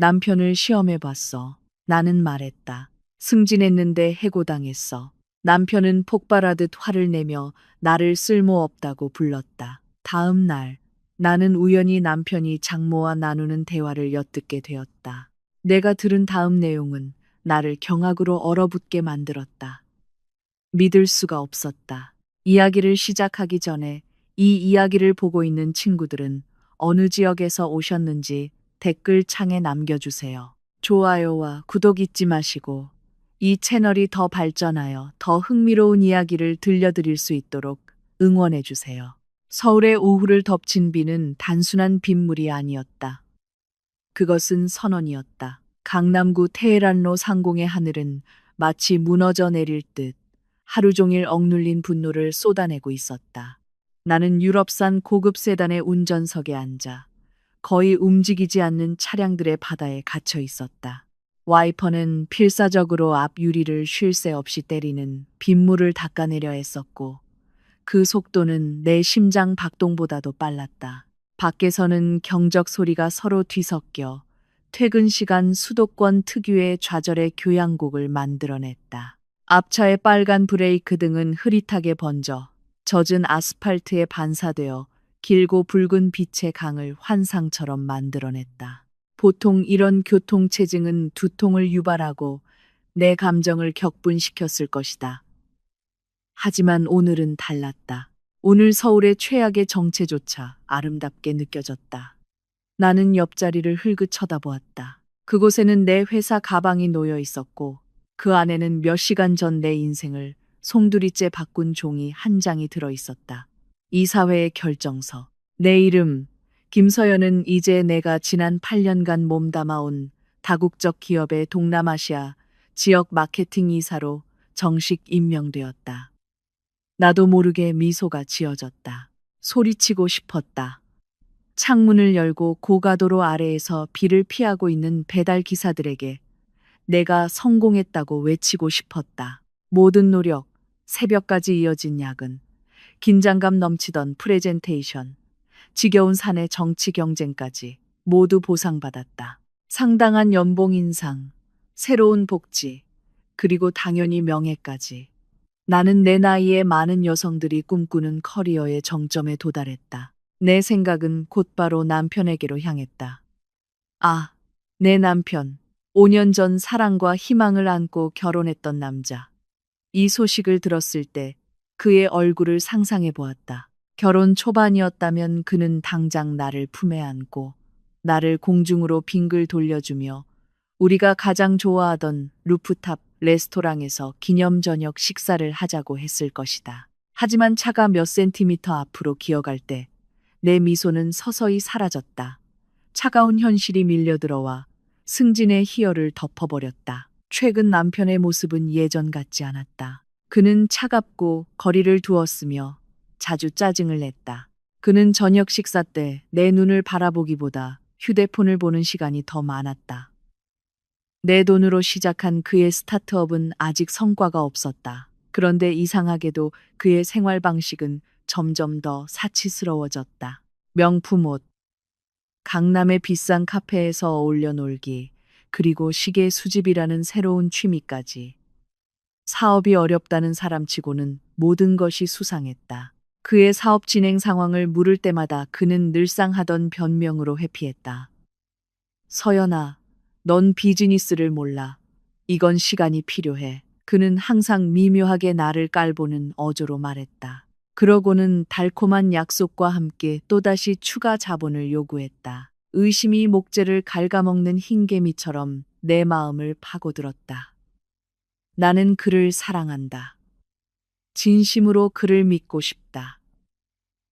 남편을 시험해봤어. 나는 말했다. 승진했는데 해고당했어. 남편은 폭발하듯 화를 내며 나를 쓸모없다고 불렀다. 다음 날, 나는 우연히 남편이 장모와 나누는 대화를 엿듣게 되었다. 내가 들은 다음 내용은 나를 경악으로 얼어붙게 만들었다. 믿을 수가 없었다. 이야기를 시작하기 전에 이 이야기를 보고 있는 친구들은 어느 지역에서 오셨는지 댓글 창에 남겨주세요. 좋아요와 구독 잊지 마시고 이 채널이 더 발전하여 더 흥미로운 이야기를 들려드릴 수 있도록 응원해주세요. 서울의 오후를 덮친 비는 단순한 빗물이 아니었다. 그것은 선언이었다. 강남구 테헤란로 상공의 하늘은 마치 무너져 내릴 듯 하루 종일 억눌린 분노를 쏟아내고 있었다. 나는 유럽산 고급 세단의 운전석에 앉아 거의 움직이지 않는 차량들의 바다에 갇혀 있었다. 와이퍼는 필사적으로 앞 유리를 쉴 새 없이 때리는 빗물을 닦아내려 했었고 그 속도는 내 심장 박동보다도 빨랐다. 밖에서는 경적 소리가 서로 뒤섞여 퇴근 시간 수도권 특유의 좌절의 교향곡을 만들어냈다. 앞차의 빨간 브레이크 등은 흐릿하게 번져 젖은 아스팔트에 반사되어 길고 붉은 빛의 강을 환상처럼 만들어냈다. 보통 이런 교통체증은 두통을 유발하고 내 감정을 격분시켰을 것이다. 하지만 오늘은 달랐다. 오늘 서울의 최악의 정체조차 아름답게 느껴졌다. 나는 옆자리를 흘끗 쳐다보았다. 그곳에는 내 회사 가방이 놓여 있었고 그 안에는 몇 시간 전 내 인생을 송두리째 바꾼 종이 한 장이 들어 있었다. 이사회의 결정서. 내 이름, 김서연은 이제 내가 지난 8년간 몸담아온 다국적 기업의 동남아시아 지역 마케팅 이사로 정식 임명되었다. 나도 모르게 미소가 지어졌다. 소리치고 싶었다. 창문을 열고 고가도로 아래에서 비를 피하고 있는 배달 기사들에게 내가 성공했다고 외치고 싶었다. 모든 노력, 새벽까지 이어진 야근, 긴장감 넘치던 프레젠테이션, 지겨운 사내 정치 경쟁까지 모두 보상받았다. 상당한 연봉 인상, 새로운 복지, 그리고 당연히 명예까지. 나는 내 나이에 많은 여성들이 꿈꾸는 커리어의 정점에 도달했다. 내 생각은 곧바로 남편에게로 향했다. 아, 내 남편. 5년 전 사랑과 희망을 안고 결혼했던 남자. 이 소식을 들었을 때 그의 얼굴을 상상해 보았다. 결혼 초반이었다면 그는 당장 나를 품에 안고 나를 공중으로 빙글 돌려주며 우리가 가장 좋아하던 루프탑 레스토랑에서 기념 저녁 식사를 하자고 했을 것이다. 하지만 차가 몇 센티미터 앞으로 기어갈 때 내 미소는 서서히 사라졌다. 차가운 현실이 밀려들어와 승진의 희열을 덮어버렸다. 최근 남편의 모습은 예전 같지 않았다. 그는 차갑고 거리를 두었으며 자주 짜증을 냈다. 그는 저녁 식사 때 내 눈을 바라보기보다 휴대폰을 보는 시간이 더 많았다. 내 돈으로 시작한 그의 스타트업은 아직 성과가 없었다. 그런데 이상하게도 그의 생활 방식은 점점 더 사치스러워졌다. 명품 옷, 강남의 비싼 카페에서 어울려 놀기, 그리고 시계 수집이라는 새로운 취미까지. 사업이 어렵다는 사람치고는 모든 것이 수상했다. 그의 사업 진행 상황을 물을 때마다 그는 늘상 하던 변명으로 회피했다. 서연아, 넌 비즈니스를 몰라. 이건 시간이 필요해. 그는 항상 미묘하게 나를 깔보는 어조로 말했다. 그러고는 달콤한 약속과 함께 또다시 추가 자본을 요구했다. 의심이 목재를 갉아먹는 흰개미처럼 내 마음을 파고들었다. 나는 그를 사랑한다. 진심으로 그를 믿고 싶다.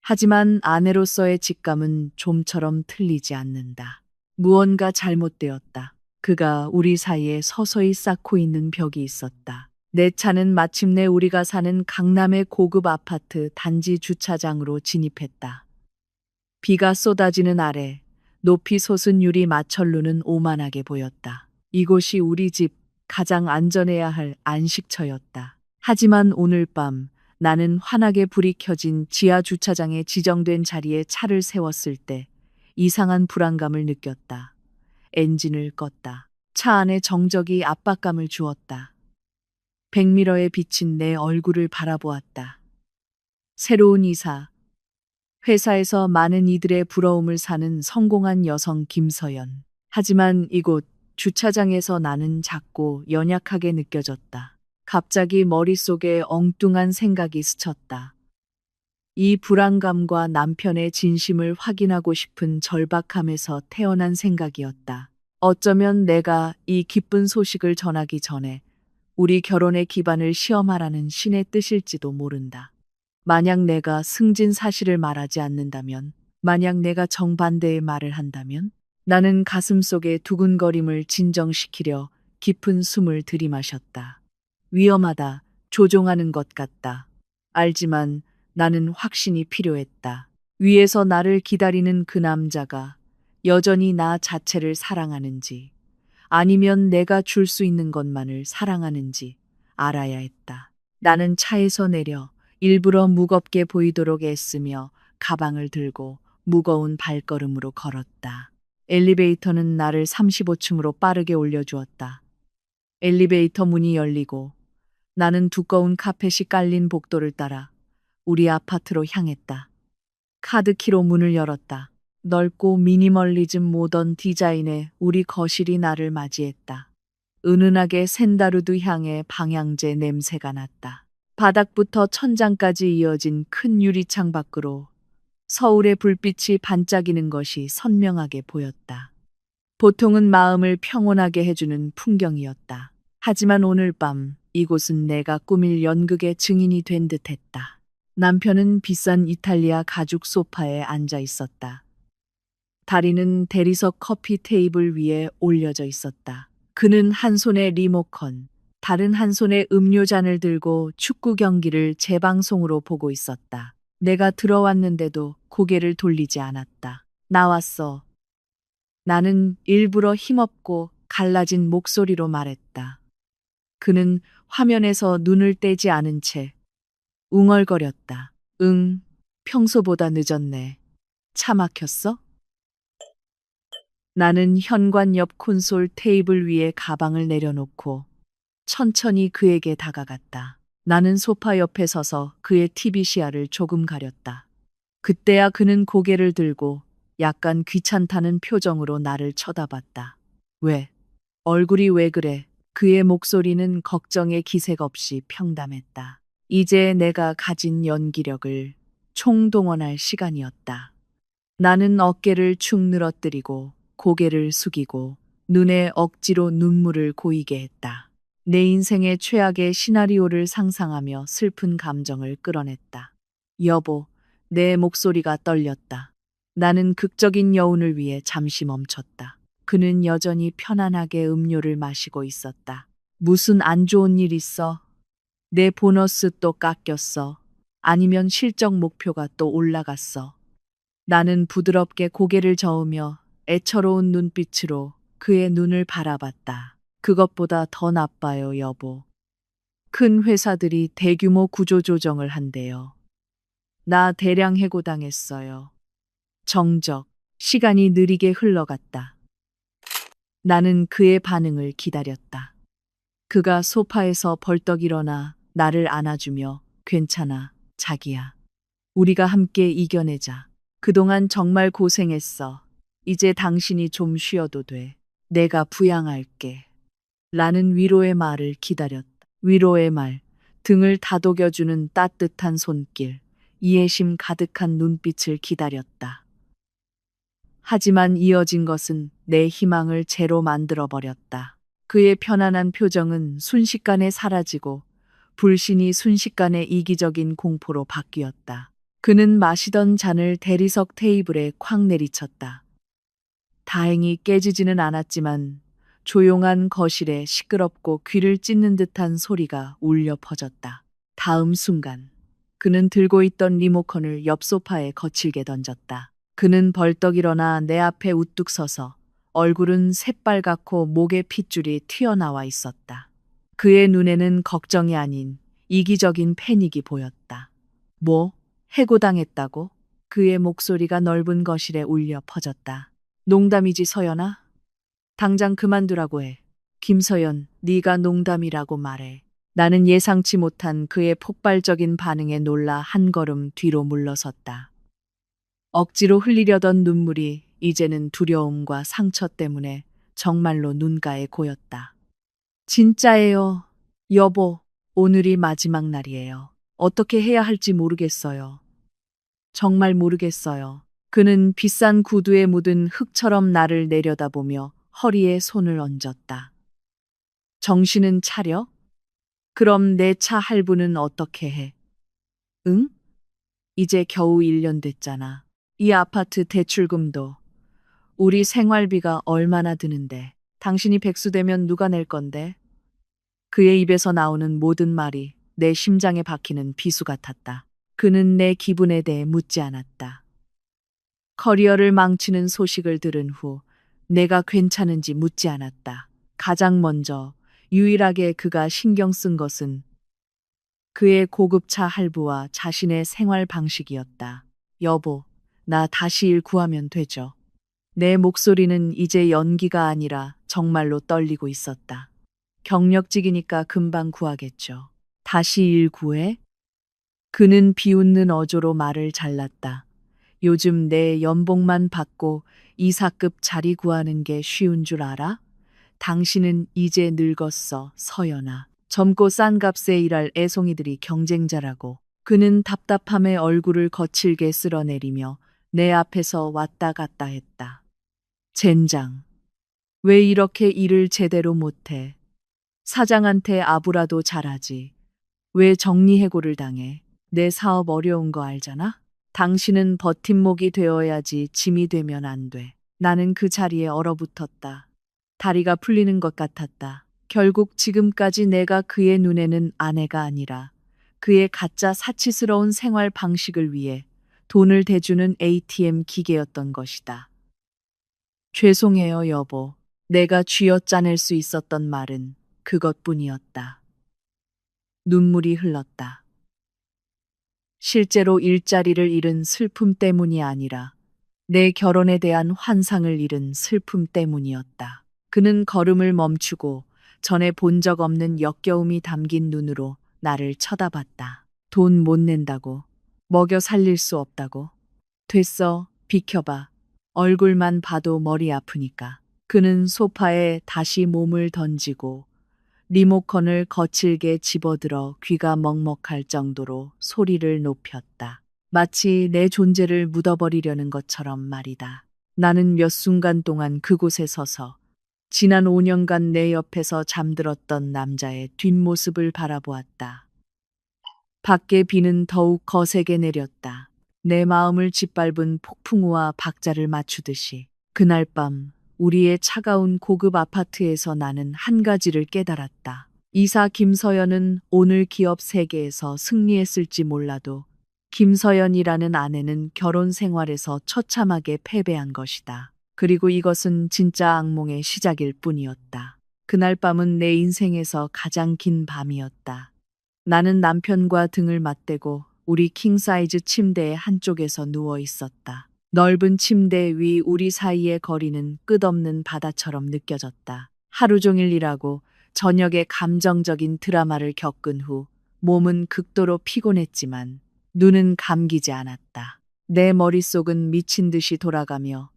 하지만 아내로서의 직감은 좀처럼 틀리지 않는다. 무언가 잘못되었다. 그가 우리 사이에 서서히 쌓고 있는 벽이 있었다. 내 차는 마침내 우리가 사는 강남의 고급 아파트 단지 주차장으로 진입했다. 비가 쏟아지는 아래 높이 솟은 유리 마천루는 오만하게 보였다. 이곳이 우리 집 가장 안전해야 할 안식처였다. 하지만 오늘 밤 나는 환하게 불이 켜진 지하 주차장에 지정된 자리에 차를 세웠을 때 이상한 불안감을 느꼈다. 엔진을 껐다. 차 안에 정적이 압박감을 주었다. 백미러에 비친 내 얼굴을 바라보았다. 새로운 이사, 회사에서 많은 이들의 부러움을 사는 성공한 여성 김서연. 하지만 이곳 주차장에서 나는 작고 연약하게 느껴졌다. 갑자기 머릿속에 엉뚱한 생각이 스쳤다. 이 불안감과 남편의 진심을 확인하고 싶은 절박함에서 태어난 생각이었다. 어쩌면 내가 이 기쁜 소식을 전하기 전에 우리 결혼의 기반을 시험하라는 신의 뜻일지도 모른다. 만약 내가 승진 사실을 말하지 않는다면, 만약 내가 정반대의 말을 한다면, 나는 가슴속의 두근거림을 진정시키려 깊은 숨을 들이마셨다. 위험하다, 조종하는 것 같다. 알지만 나는 확신이 필요했다. 위에서 나를 기다리는 그 남자가 여전히 나 자체를 사랑하는지, 아니면 내가 줄 수 있는 것만을 사랑하는지 알아야 했다. 나는 차에서 내려 일부러 무겁게 보이도록 애쓰며 가방을 들고 무거운 발걸음으로 걸었다. 엘리베이터는 나를 35층으로 빠르게 올려주었다. 엘리베이터 문이 열리고 나는 두꺼운 카펫이 깔린 복도를 따라 우리 아파트로 향했다. 카드키로 문을 열었다. 넓고 미니멀리즘 모던 디자인의 우리 거실이 나를 맞이했다. 은은하게 샌다루드 향의 방향제 냄새가 났다. 바닥부터 천장까지 이어진 큰 유리창 밖으로 서울의 불빛이 반짝이는 것이 선명하게 보였다. 보통은 마음을 평온하게 해주는 풍경이었다. 하지만 오늘 밤 이곳은 내가 꾸밀 연극의 증인이 된 듯했다. 남편은 비싼 이탈리아 가죽 소파에 앉아 있었다. 다리는 대리석 커피 테이블 위에 올려져 있었다. 그는 한 손에 리모컨, 다른 한 손에 음료잔을 들고 축구 경기를 재방송으로 보고 있었다. 내가 들어왔는데도 고개를 돌리지 않았다. 나왔어. 나는 일부러 힘없고 갈라진 목소리로 말했다. 그는 화면에서 눈을 떼지 않은 채 웅얼거렸다. 응, 평소보다 늦었네. 차 막혔어? 나는 현관 옆 콘솔 테이블 위에 가방을 내려놓고 천천히 그에게 다가갔다. 나는 소파 옆에 서서 그의 TV 시야를 조금 가렸다. 그때야 그는 고개를 들고 약간 귀찮다는 표정으로 나를 쳐다봤다. 왜? 얼굴이 왜 그래? 그의 목소리는 걱정의 기색 없이 평담했다. 이제 내가 가진 연기력을 총동원할 시간이었다. 나는 어깨를 축 늘어뜨리고 고개를 숙이고 눈에 억지로 눈물을 고이게 했다. 내 인생의 최악의 시나리오를 상상하며 슬픈 감정을 끌어냈다. 여보, 내 목소리가 떨렸다. 나는 극적인 여운을 위해 잠시 멈췄다. 그는 여전히 편안하게 음료를 마시고 있었다. 무슨 안 좋은 일 있어? 내 보너스 또 깎였어. 아니면 실적 목표가 또 올라갔어. 나는 부드럽게 고개를 저으며 애처로운 눈빛으로 그의 눈을 바라봤다. 그것보다 더 나빠요, 여보. 큰 회사들이 대규모 구조조정을 한대요. 나 대량 해고당했어요. 정적, 시간이 느리게 흘러갔다. 나는 그의 반응을 기다렸다. 그가 소파에서 벌떡 일어나 나를 안아주며 괜찮아, 자기야. 우리가 함께 이겨내자. 그동안 정말 고생했어. 이제 당신이 좀 쉬어도 돼. 내가 부양할게. 라는 위로의 말을 기다렸다. 위로의 말, 등을 다독여주는 따뜻한 손길, 이해심 가득한 눈빛을 기다렸다. 하지만 이어진 것은 내 희망을 제로 만들어버렸다. 그의 편안한 표정은 순식간에 사라지고 불신이 순식간에 이기적인 공포로 바뀌었다. 그는 마시던 잔을 대리석 테이블에 콱 내리쳤다. 다행히 깨지지는 않았지만 조용한 거실에 시끄럽고 귀를 찢는 듯한 소리가 울려 퍼졌다. 다음 순간 그는 들고 있던 리모컨을 옆 소파에 거칠게 던졌다. 그는 벌떡 일어나 내 앞에 우뚝 서서 얼굴은 새빨갛고 목에 핏줄이 튀어나와 있었다. 그의 눈에는 걱정이 아닌 이기적인 패닉이 보였다. 뭐? 해고당했다고? 그의 목소리가 넓은 거실에 울려 퍼졌다. 농담이지 서연아? 당장 그만두라고 해. 김서연, 네가 농담이라고 말해. 나는 예상치 못한 그의 폭발적인 반응에 놀라 한 걸음 뒤로 물러섰다. 억지로 흘리려던 눈물이 이제는 두려움과 상처 때문에 정말로 눈가에 고였다. 진짜예요. 여보, 오늘이 마지막 날이에요. 어떻게 해야 할지 모르겠어요. 정말 모르겠어요. 그는 비싼 구두에 묻은 흙처럼 나를 내려다보며 허리에 손을 얹었다. 정신은 차려? 그럼 내 차 할부는 어떻게 해? 응? 이제 겨우 1년 됐잖아. 이 아파트 대출금도. 우리 생활비가 얼마나 드는데. 당신이 백수 되면 누가 낼 건데? 그의 입에서 나오는 모든 말이 내 심장에 박히는 비수 같았다. 그는 내 기분에 대해 묻지 않았다. 커리어를 망치는 소식을 들은 후 내가 괜찮은지 묻지 않았다. 가장 먼저 유일하게 그가 신경 쓴 것은 그의 고급차 할부와 자신의 생활 방식이었다. 여보, 나 다시 일 구하면 되죠. 내 목소리는 이제 연기가 아니라 정말로 떨리고 있었다. 경력직이니까 금방 구하겠죠. 다시 일 구해? 그는 비웃는 어조로 말을 잘랐다. 요즘 내 연봉만 받고 이사급 자리 구하는 게 쉬운 줄 알아? 당신은 이제 늙었어, 서연아. 젊고 싼 값에 일할 애송이들이 경쟁자라고. 그는 답답함에 얼굴을 거칠게 쓸어내리며 내 앞에서 왔다 갔다 했다. 젠장. 왜 이렇게 일을 제대로 못해? 사장한테 아부라도 잘하지. 왜 정리해고를 당해? 내 사업 어려운 거 알잖아? 당신은 버팀목이 되어야지 짐이 되면 안 돼. 나는 그 자리에 얼어붙었다. 다리가 풀리는 것 같았다. 결국 지금까지 내가 그의 눈에는 아내가 아니라 그의 가짜 사치스러운 생활 방식을 위해 돈을 대주는 ATM 기계였던 것이다. 죄송해요, 여보. 내가 쥐어짜낼 수 있었던 말은 그것뿐이었다. 눈물이 흘렀다. 실제로 일자리를 잃은 슬픔 때문이 아니라 내 결혼에 대한 환상을 잃은 슬픔 때문이었다. 그는 걸음을 멈추고 전에 본 적 없는 역겨움이 담긴 눈으로 나를 쳐다봤다. 돈 못 낸다고. 먹여 살릴 수 없다고. 됐어. 비켜봐. 얼굴만 봐도 머리 아프니까. 그는 소파에 다시 몸을 던지고 리모컨을 거칠게 집어들어 귀가 먹먹할 정도로 소리를 높였다. 마치 내 존재를 묻어버리려는 것처럼 말이다. 나는 몇 순간 동안 그곳에 서서 지난 5년간 내 옆에서 잠들었던 남자의 뒷모습을 바라보았다. 밖에 비는 더욱 거세게 내렸다. 내 마음을 짓밟은 폭풍우와 박자를 맞추듯이. 그날 밤 우리의 차가운 고급 아파트에서 나는 한 가지를 깨달았다. 이사 김서연은 오늘 기업 세계에서 승리했을지 몰라도 김서연이라는 아내는 결혼 생활에서 처참하게 패배한 것이다. 그리고 이것은 진짜 악몽의 시작일 뿐이었다. 그날 밤은 내 인생에서 가장 긴 밤이었다. 나는 남편과 등을 맞대고 우리 킹사이즈 침대의 한쪽에서 누워 있었다. 넓은 침대 위 우리 사이의 거리는 끝없는 바다처럼 느껴졌다. 하루 종일 일하고 저녁에 감정적인 드라마를 겪은 후 몸은 극도로 피곤했지만 눈은 감기지 않았다. 내 머릿속은 미친 듯이 돌아가며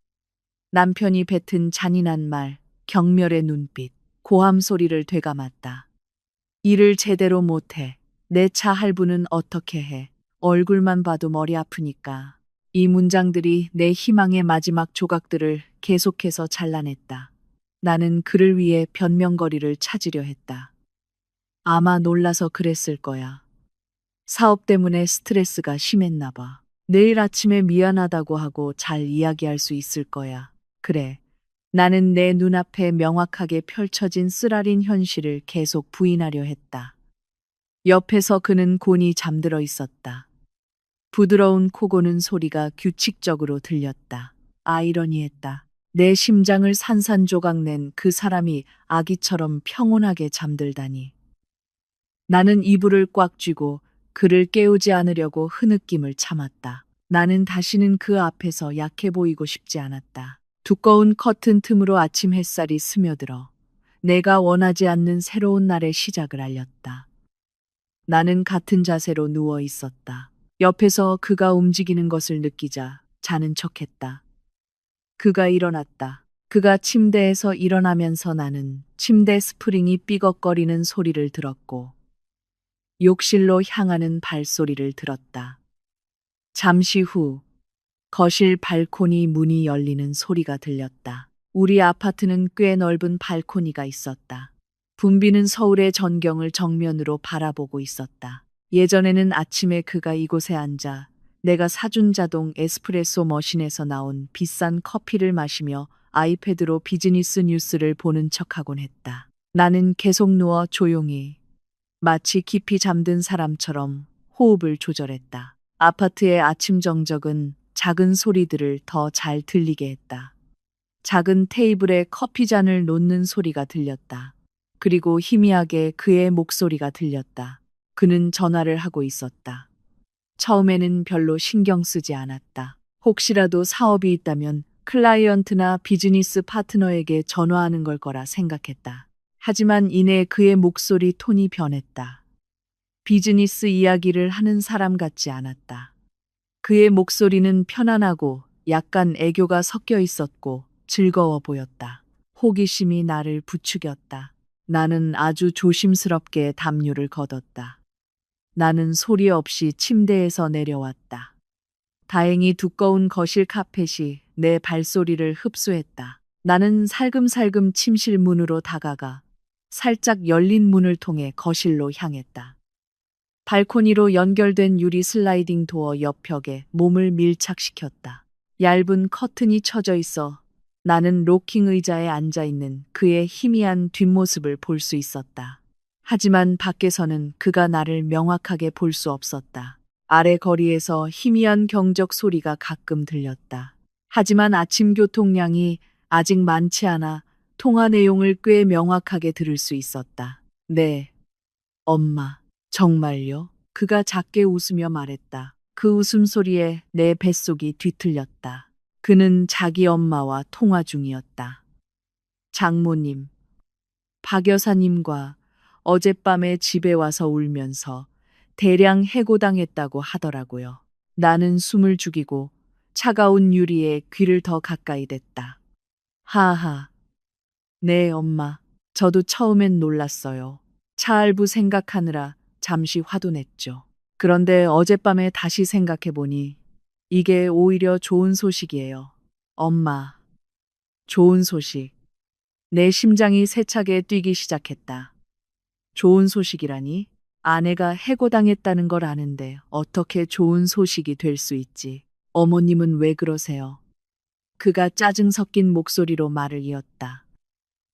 남편이 뱉은 잔인한 말, 경멸의 눈빛, 고함 소리를 되감았다. 일을 제대로 못해. 내 차 할부는 어떻게 해? 얼굴만 봐도 머리 아프니까. 이 문장들이 내 희망의 마지막 조각들을 계속해서 잘라냈다. 나는 그를 위해 변명거리를 찾으려 했다. 아마 놀라서 그랬을 거야. 사업 때문에 스트레스가 심했나 봐. 내일 아침에 미안하다고 하고 잘 이야기할 수 있을 거야. 그래. 나는 내 눈앞에 명확하게 펼쳐진 쓰라린 현실을 계속 부인하려 했다. 옆에서 그는 곤히 잠들어 있었다. 부드러운 코 고는 소리가 규칙적으로 들렸다. 아이러니했다. 내 심장을 산산조각 낸 그 사람이 아기처럼 평온하게 잠들다니. 나는 이불을 꽉 쥐고 그를 깨우지 않으려고 흐느낌을 참았다. 나는 다시는 그 앞에서 약해 보이고 싶지 않았다. 두꺼운 커튼 틈으로 아침 햇살이 스며들어 내가 원하지 않는 새로운 날의 시작을 알렸다. 나는 같은 자세로 누워 있었다. 옆에서 그가 움직이는 것을 느끼자 자는 척했다. 그가 일어났다. 그가 침대에서 일어나면서 나는 침대 스프링이 삐걱거리는 소리를 들었고 욕실로 향하는 발소리를 들었다. 잠시 후 거실 발코니 문이 열리는 소리가 들렸다. 우리 아파트는 꽤 넓은 발코니가 있었다. 붐비는 서울의 전경을 정면으로 바라보고 있었다. 예전에는 아침에 그가 이곳에 앉아 내가 사준 자동 에스프레소 머신에서 나온 비싼 커피를 마시며 아이패드로 비즈니스 뉴스를 보는 척하곤 했다. 나는 계속 누워 조용히 마치 깊이 잠든 사람처럼 호흡을 조절했다. 아파트의 아침 정적은 작은 소리들을 더 잘 들리게 했다. 작은 테이블에 커피잔을 놓는 소리가 들렸다. 그리고 희미하게 그의 목소리가 들렸다. 그는 전화를 하고 있었다. 처음에는 별로 신경 쓰지 않았다. 혹시라도 사업이 있다면 클라이언트나 비즈니스 파트너에게 전화하는 걸 거라 생각했다. 하지만 이내 그의 목소리 톤이 변했다. 비즈니스 이야기를 하는 사람 같지 않았다. 그의 목소리는 편안하고 약간 애교가 섞여 있었고 즐거워 보였다. 호기심이 나를 부추겼다. 나는 아주 조심스럽게 담요를 걷었다. 나는 소리 없이 침대에서 내려왔다. 다행히 두꺼운 거실 카펫이 내 발소리를 흡수했다. 나는 살금살금 침실 문으로 다가가 살짝 열린 문을 통해 거실로 향했다. 발코니로 연결된 유리 슬라이딩 도어 옆 벽에 몸을 밀착시켰다. 얇은 커튼이 쳐져 있어 나는 로킹 의자에 앉아 있는 그의 희미한 뒷모습을 볼 수 있었다. 하지만 밖에서는 그가 나를 명확하게 볼 수 없었다. 아래 거리에서 희미한 경적 소리가 가끔 들렸다. 하지만 아침 교통량이 아직 많지 않아 통화 내용을 꽤 명확하게 들을 수 있었다. 네, 엄마. 정말요? 그가 작게 웃으며 말했다. 그 웃음소리에 내 뱃속이 뒤틀렸다. 그는 자기 엄마와 통화 중이었다. 장모님, 박 여사님과 어젯밤에 집에 와서 울면서 대량 해고당했다고 하더라고요. 나는 숨을 죽이고 차가운 유리에 귀를 더 가까이 댔다. 하하. 네, 엄마. 저도 처음엔 놀랐어요. 차알부 생각하느라 잠시 화도 냈죠. 그런데 어젯밤에 다시 생각해보니 이게 오히려 좋은 소식이에요. 엄마, 좋은 소식. 내 심장이 세차게 뛰기 시작했다. 좋은 소식이라니? 아내가 해고당했다는 걸 아는데 어떻게 좋은 소식이 될 수 있지? 어머님은 왜 그러세요? 그가 짜증 섞인 목소리로 말을 이었다.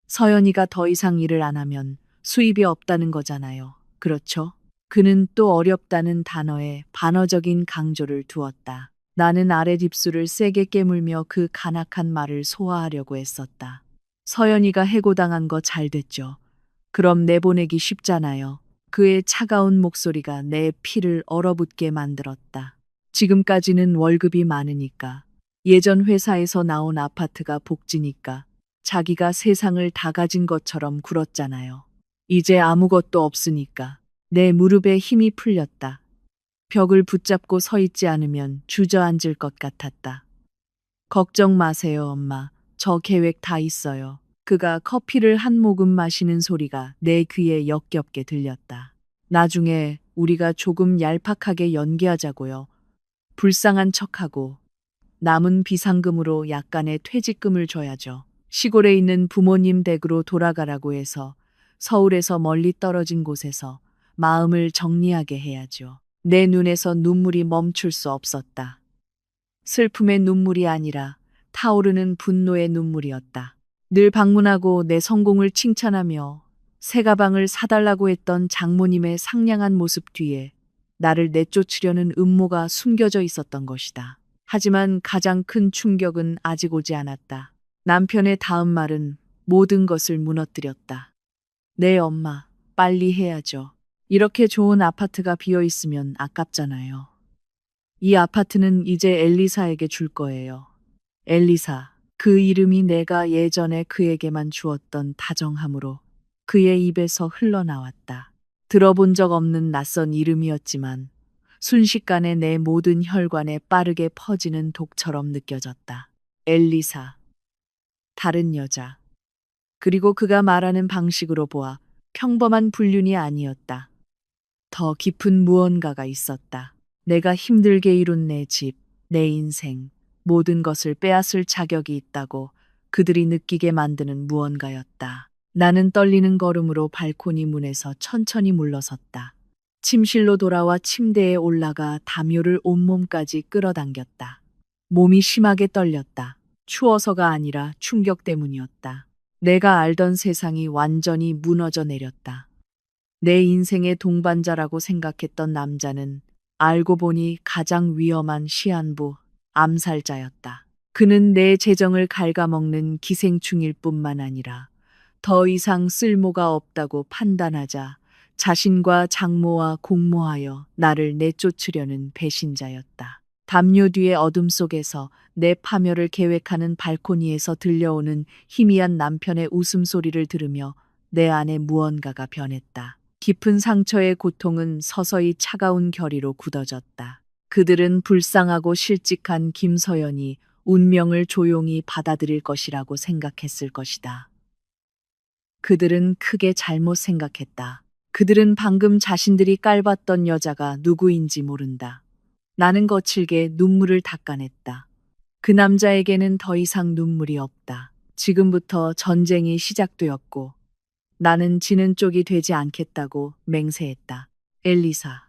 서연이가 더 이상 일을 안 하면 수입이 없다는 거잖아요. 그렇죠? 그는 또 어렵다는 단어에 반어적인 강조를 두었다. 나는 아랫입술을 세게 깨물며 그 간악한 말을 소화하려고 애썼다. 서연이가 해고당한 거 잘 됐죠. 그럼 내보내기 쉽잖아요. 그의 차가운 목소리가 내 피를 얼어붙게 만들었다. 지금까지는 월급이 많으니까, 예전 회사에서 나온 아파트가 복지니까, 자기가 세상을 다 가진 것처럼 굴었잖아요. 이제 아무것도 없으니까 내 무릎에 힘이 풀렸다. 벽을 붙잡고 서 있지 않으면 주저앉을 것 같았다. 걱정 마세요, 엄마. 저 계획 다 있어요. 그가 커피를 한 모금 마시는 소리가 내 귀에 역겹게 들렸다. 나중에 우리가 조금 얄팍하게 연기하자고요. 불쌍한 척하고 남은 비상금으로 약간의 퇴직금을 줘야죠. 시골에 있는 부모님 댁으로 돌아가라고 해서 서울에서 멀리 떨어진 곳에서 마음을 정리하게 해야죠. 내 눈에서 눈물이 멈출 수 없었다. 슬픔의 눈물이 아니라 타오르는 분노의 눈물이었다. 늘 방문하고 내 성공을 칭찬하며 새 가방을 사달라고 했던 장모님의 상냥한 모습 뒤에 나를 내쫓으려는 음모가 숨겨져 있었던 것이다. 하지만 가장 큰 충격은 아직 오지 않았다. 남편의 다음 말은 모든 것을 무너뜨렸다. 네, 엄마, 빨리 해야죠. 이렇게 좋은 아파트가 비어 있으면 아깝잖아요. 이 아파트는 이제 엘리사에게 줄 거예요. 엘리사, 그 이름이 내가 예전에 그에게만 주었던 다정함으로 그의 입에서 흘러나왔다. 들어본 적 없는 낯선 이름이었지만 순식간에 내 모든 혈관에 빠르게 퍼지는 독처럼 느껴졌다. 엘리사. 다른 여자. 그리고 그가 말하는 방식으로 보아 평범한 불륜이 아니었다. 더 깊은 무언가가 있었다. 내가 힘들게 이룬 내 집, 내 인생, 모든 것을 빼앗을 자격이 있다고 그들이 느끼게 만드는 무언가였다. 나는 떨리는 걸음으로 발코니 문에서 천천히 물러섰다. 침실로 돌아와 침대에 올라가 담요를 온몸까지 끌어당겼다. 몸이 심하게 떨렸다. 추워서가 아니라 충격 때문이었다. 내가 알던 세상이 완전히 무너져 내렸다. 내 인생의 동반자라고 생각했던 남자는 알고 보니 가장 위험한 시한부, 암살자였다. 그는 내 재정을 갉아먹는 기생충일 뿐만 아니라 더 이상 쓸모가 없다고 판단하자 자신과 장모와 공모하여 나를 내쫓으려는 배신자였다. 담요 뒤의 어둠 속에서 내 파멸을 계획하는 발코니에서 들려오는 희미한 남편의 웃음소리를 들으며 내 안에 무언가가 변했다. 깊은 상처의 고통은 서서히 차가운 결의로 굳어졌다. 그들은 불쌍하고 실직한 김서연이 운명을 조용히 받아들일 것이라고 생각했을 것이다. 그들은 크게 잘못 생각했다. 그들은 방금 자신들이 깔봤던 여자가 누구인지 모른다. 나는 거칠게 눈물을 닦아냈다. 그 남자에게는 더 이상 눈물이 없다. 지금부터 전쟁이 시작되었고 나는 지는 쪽이 되지 않겠다고 맹세했다. 엘리사.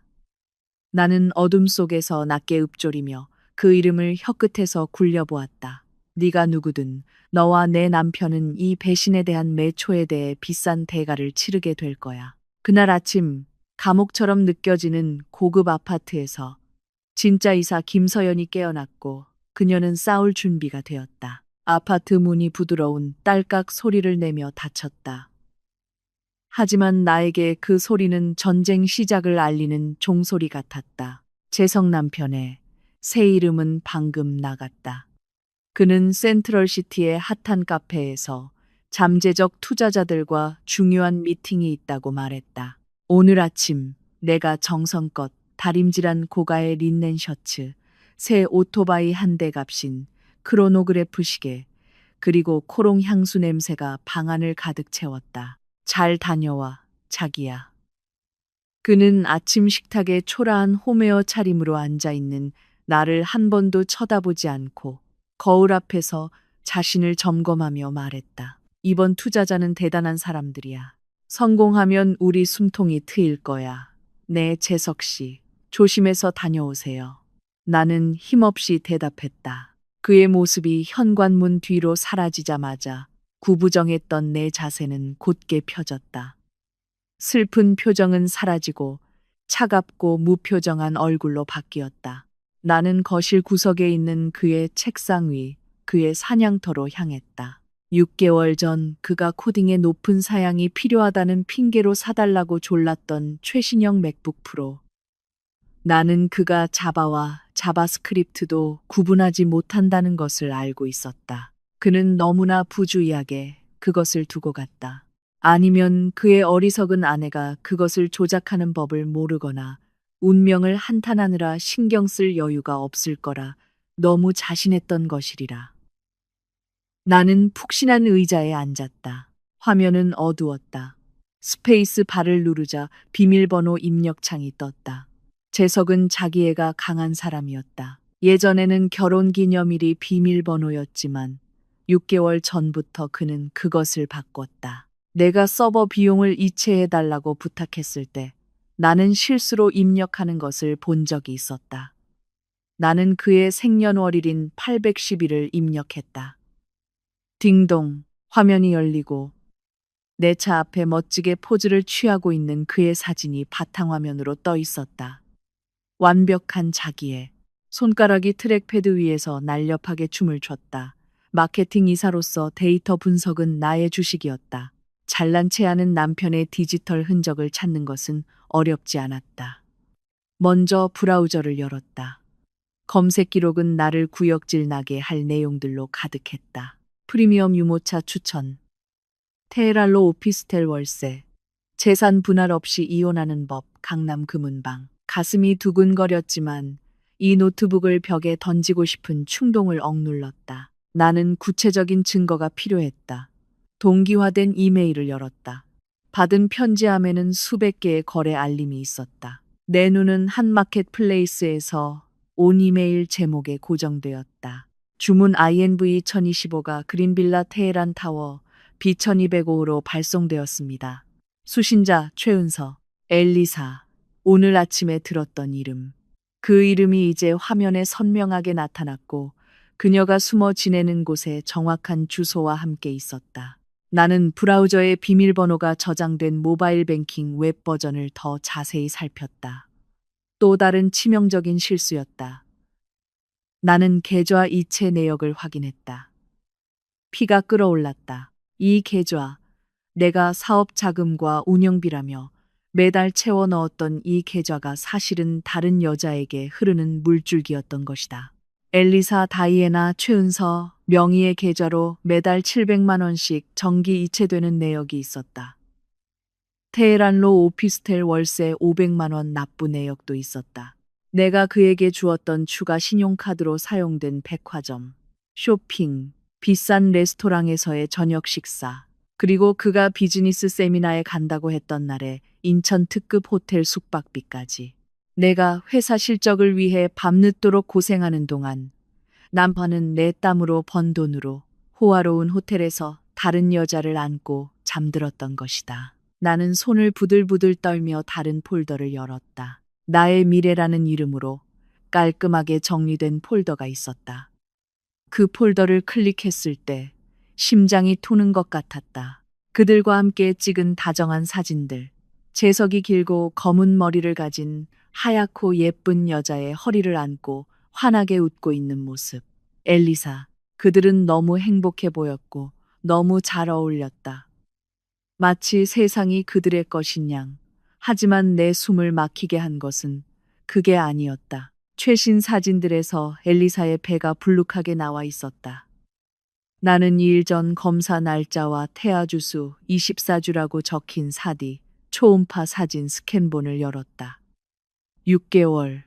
나는 어둠 속에서 낮게 읊조리며 그 이름을 혀끝에서 굴려보았다. 네가 누구든 너와 내 남편은 이 배신에 대한 매초에 대해 비싼 대가를 치르게 될 거야. 그날 아침 감옥처럼 느껴지는 고급 아파트에서 진짜 이사 김서연이 깨어났고 그녀는 싸울 준비가 되었다. 아파트 문이 부드러운 딸깍 소리를 내며 닫혔다. 하지만 나에게 그 소리는 전쟁 시작을 알리는 종소리 같았다. 재성 남편의 새 이름은 방금 나갔다. 그는 센트럴시티의 핫한 카페에서 잠재적 투자자들과 중요한 미팅이 있다고 말했다. 오늘 아침 내가 정성껏 다림질한 고가의 린넨 셔츠, 새 오토바이 한 대 값인 크로노그래프 시계, 그리고 코롱 향수 냄새가 방 안을 가득 채웠다. 잘 다녀와, 자기야. 그는 아침 식탁에 초라한 홈웨어 차림으로 앉아있는 나를 한 번도 쳐다보지 않고 거울 앞에서 자신을 점검하며 말했다. 이번 투자자는 대단한 사람들이야. 성공하면 우리 숨통이 트일 거야. 네, 재석 씨. 조심해서 다녀오세요. 나는 힘없이 대답했다. 그의 모습이 현관문 뒤로 사라지자마자 구부정했던 내 자세는 곧게 펴졌다. 슬픈 표정은 사라지고 차갑고 무표정한 얼굴로 바뀌었다. 나는 거실 구석에 있는 그의 책상 위, 그의 사냥터로 향했다. 6개월 전 그가 코딩에 높은 사양이 필요하다는 핑계로 사달라고 졸랐던 최신형 맥북 프로. 나는 그가 자바와 자바스크립트도 구분하지 못한다는 것을 알고 있었다. 그는 너무나 부주의하게 그것을 두고 갔다. 아니면 그의 어리석은 아내가 그것을 조작하는 법을 모르거나 운명을 한탄하느라 신경 쓸 여유가 없을 거라 너무 자신했던 것이리라. 나는 푹신한 의자에 앉았다. 화면은 어두웠다. 스페이스 바를 누르자 비밀번호 입력창이 떴다. 재석은 자기 애가 강한 사람이었다. 예전에는 결혼기념일이 비밀번호였지만 6개월 전부터 그는 그것을 바꿨다. 내가 서버 비용을 이체해달라고 부탁했을 때 나는 실수로 입력하는 것을 본 적이 있었다. 나는 그의 생년월일인 810일을 입력했다. 딩동, 화면이 열리고 내 차 앞에 멋지게 포즈를 취하고 있는 그의 사진이 바탕화면으로 떠 있었다. 완벽한 자기애. 손가락이 트랙패드 위에서 날렵하게 춤을 췄다. 마케팅 이사로서 데이터 분석은 나의 주식이었다. 잘난 체 하는 남편의 디지털 흔적을 찾는 것은 어렵지 않았다. 먼저 브라우저를 열었다. 검색 기록은 나를 구역질 나게 할 내용들로 가득했다. 프리미엄 유모차 추천. 테헤란로 오피스텔 월세. 재산 분할 없이 이혼하는 법. 강남 금은방. 가슴이 두근거렸지만 이 노트북을 벽에 던지고 싶은 충동을 억눌렀다. 나는 구체적인 증거가 필요했다. 동기화된 이메일을 열었다. 받은 편지함에는 수백 개의 거래 알림이 있었다. 내 눈은 한 마켓플레이스에서 온 이메일 제목에 고정되었다. 주문 INV 1025가 그린빌라 테헤란 타워 B1205로 발송되었습니다. 수신자 최은서. 엘리사. 오늘 아침에 들었던 이름. 그 이름이 이제 화면에 선명하게 나타났고 그녀가 숨어 지내는 곳에 정확한 주소와 함께 있었다. 나는 브라우저에 비밀번호가 저장된 모바일 뱅킹 웹 버전을 더 자세히 살폈다. 또 다른 치명적인 실수였다. 나는 계좌 이체 내역을 확인했다. 피가 끓어올랐다. 이 계좌, 내가 사업 자금과 운영비라며 매달 채워 넣었던 이 계좌가 사실은 다른 여자에게 흐르는 물줄기였던 것이다. 엘리사 다이애나 최은서 명의의 계좌로 매달 700만 원씩 정기 이체되는 내역이 있었다. 테헤란로 오피스텔 월세 500만 원 납부 내역도 있었다. 내가 그에게 주었던 추가 신용카드로 사용된 백화점, 쇼핑, 비싼 레스토랑에서의 저녁 식사, 그리고 그가 비즈니스 세미나에 간다고 했던 날에 인천 특급 호텔 숙박비까지. 내가 회사 실적을 위해 밤늦도록 고생하는 동안 남편은 내 땀으로 번 돈으로 호화로운 호텔에서 다른 여자를 안고 잠들었던 것이다. 나는 손을 부들부들 떨며 다른 폴더를 열었다. 나의 미래라는 이름으로 깔끔하게 정리된 폴더가 있었다. 그 폴더를 클릭했을 때 심장이 토는 것 같았다. 그들과 함께 찍은 다정한 사진들. 재석이 길고 검은 머리를 가진 하얗고 예쁜 여자의 허리를 안고 환하게 웃고 있는 모습. 엘리사. 그들은 너무 행복해 보였고 너무 잘 어울렸다. 마치 세상이 그들의 것인 양. 하지만 내 숨을 막히게 한 것은 그게 아니었다. 최신 사진들에서 엘리사의 배가 불룩하게 나와 있었다. 나는 2일 전 검사 날짜와 태아주수 24주라고 적힌 사디 초음파 사진 스캔본을 열었다. 6개월.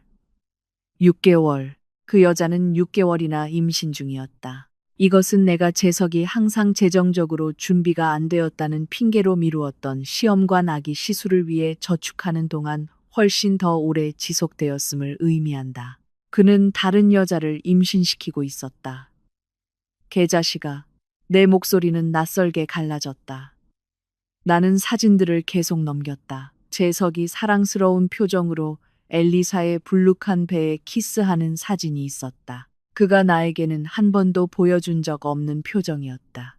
그 여자는 6개월이나 임신 중이었다. 이것은 내가 재석이 항상 재정적으로 준비가 안 되었다는 핑계로 미루었던 시험관 아기 시술을 위해 저축하는 동안 훨씬 더 오래 지속되었음을 의미한다. 그는 다른 여자를 임신시키고 있었다. 개자식아. 내 목소리는 낯설게 갈라졌다. 나는 사진들을 계속 넘겼다. 재석이 사랑스러운 표정으로 엘리사의 불룩한 배에 키스하는 사진이 있었다. 그가 나에게는 한 번도 보여준 적 없는 표정이었다.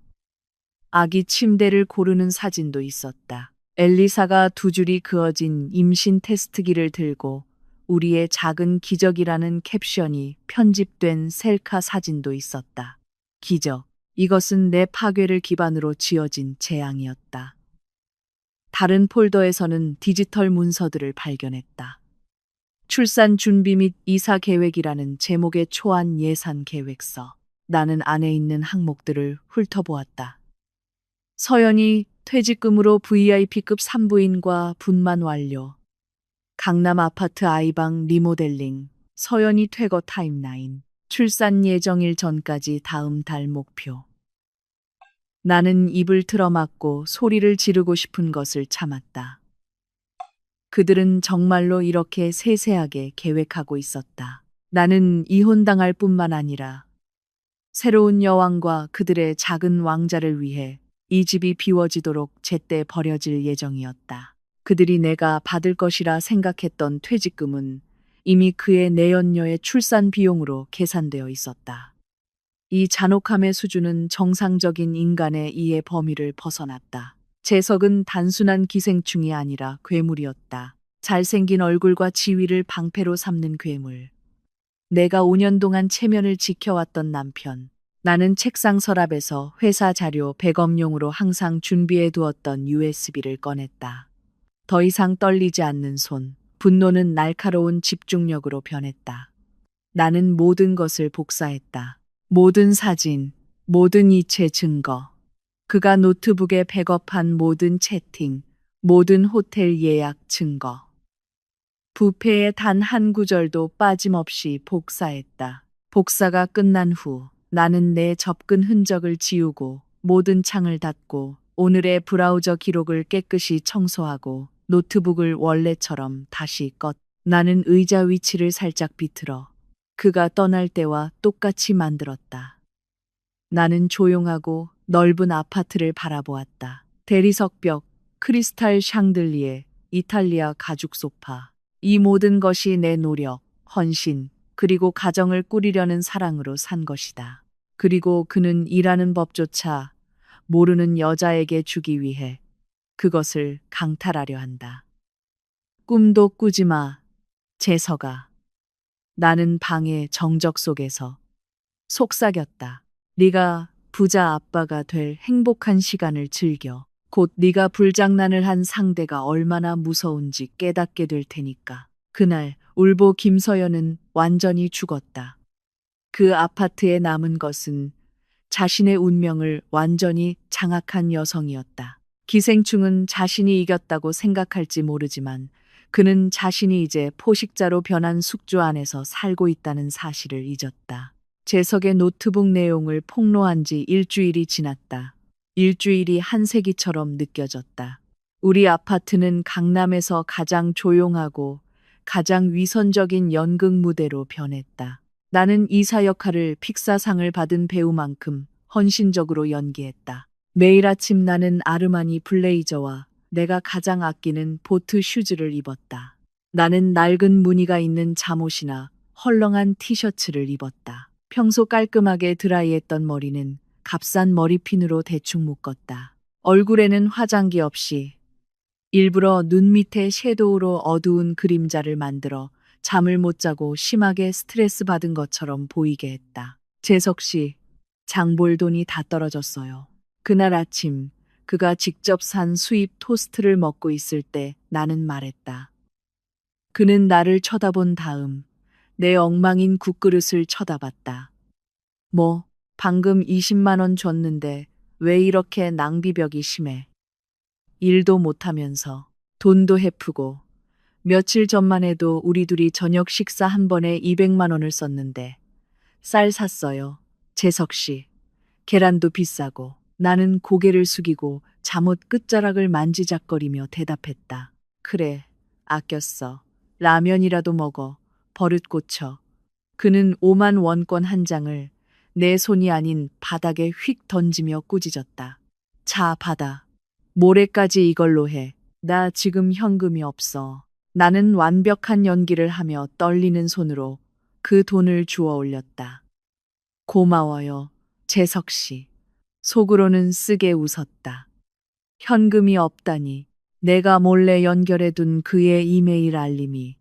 아기 침대를 고르는 사진도 있었다. 엘리사가 두 줄이 그어진 임신 테스트기를 들고 우리의 작은 기적이라는 캡션이 편집된 셀카 사진도 있었다. 기적. 이것은 내 파괴를 기반으로 지어진 재앙이었다. 다른 폴더에서는 디지털 문서들을 발견했다. 출산 준비 및 이사 계획이라는 제목의 초안 예산 계획서. 나는 안에 있는 항목들을 훑어보았다. 서연이 퇴직금으로 VIP급 산부인과 분만 완료. 강남 아파트 아이방 리모델링. 서연이 퇴거 타임라인. 출산 예정일 전까지 다음 달 목표. 나는 입을 틀어막고 소리를 지르고 싶은 것을 참았다. 그들은 정말로 이렇게 세세하게 계획하고 있었다. 나는 이혼당할 뿐만 아니라 새로운 여왕과 그들의 작은 왕자를 위해 이 집이 비워지도록 제때 버려질 예정이었다. 그들이 내가 받을 것이라 생각했던 퇴직금은 이미 그의 내연녀의 출산 비용으로 계산되어 있었다. 이 잔혹함의 수준은 정상적인 인간의 이해 범위를 벗어났다. 재석은 단순한 기생충이 아니라 괴물이었다. 잘생긴 얼굴과 지위를 방패로 삼는 괴물. 내가 5년 동안 체면을 지켜왔던 남편. 나는 책상 서랍에서 회사 자료 백업용으로 항상 준비해 두었던 USB를 꺼냈다. 더 이상 떨리지 않는 손. 분노는 날카로운 집중력으로 변했다. 나는 모든 것을 복사했다. 모든 사진, 모든 이체 증거. 그가 노트북에 백업한 모든 채팅, 모든 호텔 예약 증거. 부패의 단 한 구절도 빠짐없이 복사했다. 복사가 끝난 후 나는 내 접근 흔적을 지우고 모든 창을 닫고 오늘의 브라우저 기록을 깨끗이 청소하고 노트북을 원래처럼 다시 껐. 나는 의자 위치를 살짝 비틀어 그가 떠날 때와 똑같이 만들었다. 나는 조용하고 넓은 아파트를 바라보았다. 대리석 벽, 크리스탈 샹들리에, 이탈리아 가죽 소파. 이 모든 것이 내 노력, 헌신, 그리고 가정을 꾸리려는 사랑으로 산 것이다. 그리고 그는 일하는 법조차 모르는 여자에게 주기 위해 그것을 강탈하려 한다. 꿈도 꾸지 마, 재석아. 나는 방의 정적 속에서 속삭였다. 네가 부자 아빠가 될 행복한 시간을 즐겨. 곧 네가 불장난을 한 상대가 얼마나 무서운지 깨닫게 될 테니까. 그날 울보 김서연은 완전히 죽었다. 그 아파트에 남은 것은 자신의 운명을 완전히 장악한 여성이었다. 기생충은 자신이 이겼다고 생각할지 모르지만 그는 자신이 이제 포식자로 변한 숙주 안에서 살고 있다는 사실을 잊었다. 재석의 노트북 내용을 폭로한 지 일주일이 지났다. 일주일이 한 세기처럼 느껴졌다. 우리 아파트는 강남에서 가장 조용하고 가장 위선적인 연극 무대로 변했다. 나는 이사 역할을 픽사상을 받은 배우만큼 헌신적으로 연기했다. 매일 아침 나는 아르마니 블레이저와 내가 가장 아끼는 보트 슈즈를 입었다. 나는 낡은 무늬가 있는 잠옷이나 헐렁한 티셔츠를 입었다. 평소 깔끔하게 드라이했던 머리는 값싼 머리핀으로 대충 묶었다. 얼굴에는 화장기 없이 일부러 눈 밑에 섀도우로 어두운 그림자를 만들어 잠을 못 자고 심하게 스트레스 받은 것처럼 보이게 했다. 재석 씨, 장 볼 돈이 다 떨어졌어요. 그날 아침 그가 직접 산 수입 토스트를 먹고 있을 때 나는 말했다. 그는 나를 쳐다본 다음 내 엉망인 국그릇을 쳐다봤다. 뭐, 방금 20만 원 줬는데 왜 이렇게 낭비벽이 심해? 일도 못하면서 돈도 헤프고 며칠 전만 해도 우리 둘이 저녁 식사 한 번에 200만 원을 썼는데 쌀 샀어요. 재석 씨. 계란도 비싸고. 나는 고개를 숙이고 잠옷 끝자락을 만지작거리며 대답했다. 그래, 아꼈어. 라면이라도 먹어. 버릇 고쳐. 그는 5만 원권 한 장을 내 손이 아닌 바닥에 휙 던지며 꾸짖었다. 자, 받아. 모레까지 이걸로 해. 나 지금 현금이 없어. 나는 완벽한 연기를 하며 떨리는 손으로 그 돈을 주워 올렸다. 고마워요, 재석 씨. 속으로는 쓰게 웃었다. 현금이 없다니. 내가 몰래 연결해둔 그의 이메일 알림이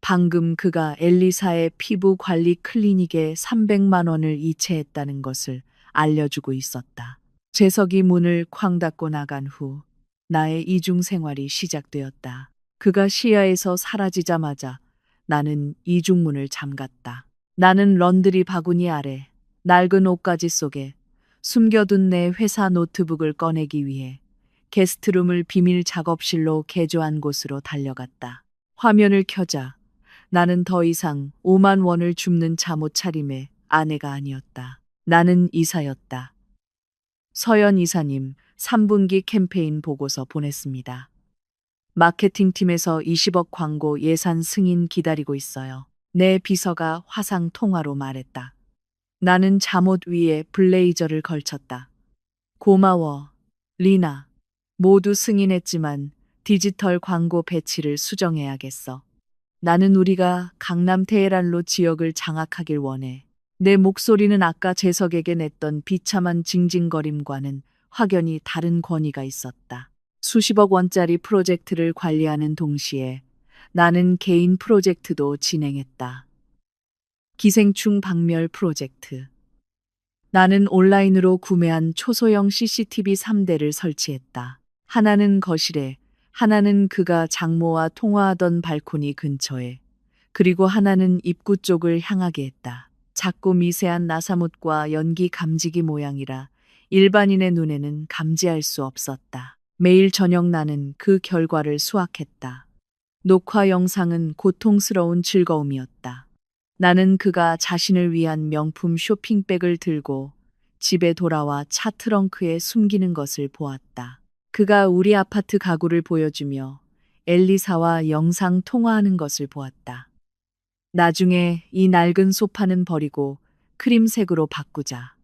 방금 그가 엘리사의 피부 관리 클리닉에 300만 원을 이체했다는 것을 알려주고 있었다. 재석이 문을 쾅 닫고 나간 후 나의 이중 생활이 시작되었다. 그가 시야에서 사라지자마자 나는 이중문을 잠갔다. 나는 런드리 바구니 아래 낡은 옷가지 속에 숨겨둔 내 회사 노트북을 꺼내기 위해 게스트룸을 비밀 작업실로 개조한 곳으로 달려갔다. 화면을 켜자 나는 더 이상 5만 원을 줍는 잠옷 차림의 아내가 아니었다. 나는 이사였다. 서연 이사님, 3분기 캠페인 보고서 보냈습니다. 마케팅팀에서 20억 광고 예산 승인 기다리고 있어요. 내 비서가 화상 통화로 말했다. 나는 잠옷 위에 블레이저를 걸쳤다. 고마워, 리나. 모두 승인했지만 디지털 광고 배치를 수정해야겠어. 나는 우리가 강남 테헤란로 지역을 장악하길 원해. 내 목소리는 아까 재석에게 냈던 비참한 징징거림과는 확연히 다른 권위가 있었다. 수십억 원짜리 프로젝트를 관리하는 동시에 나는 개인 프로젝트도 진행했다. 기생충 박멸 프로젝트. 나는 온라인으로 구매한 초소형 CCTV 3대를 설치했다. 하나는 거실에, 하나는 그가 장모와 통화하던 발코니 근처에, 그리고 하나는 입구 쪽을 향하게 했다. 작고 미세한 나사못과 연기 감지기 모양이라 일반인의 눈에는 감지할 수 없었다. 매일 저녁 나는 그 결과를 수확했다. 녹화 영상은 고통스러운 즐거움이었다. 나는 그가 자신을 위한 명품 쇼핑백을 들고 집에 돌아와 차 트렁크에 숨기는 것을 보았다. 그가 우리 아파트 가구를 보여주며 엘리사와 영상 통화하는 것을 보았다. 나중에 이 낡은 소파는 버리고 크림색으로 바꾸자.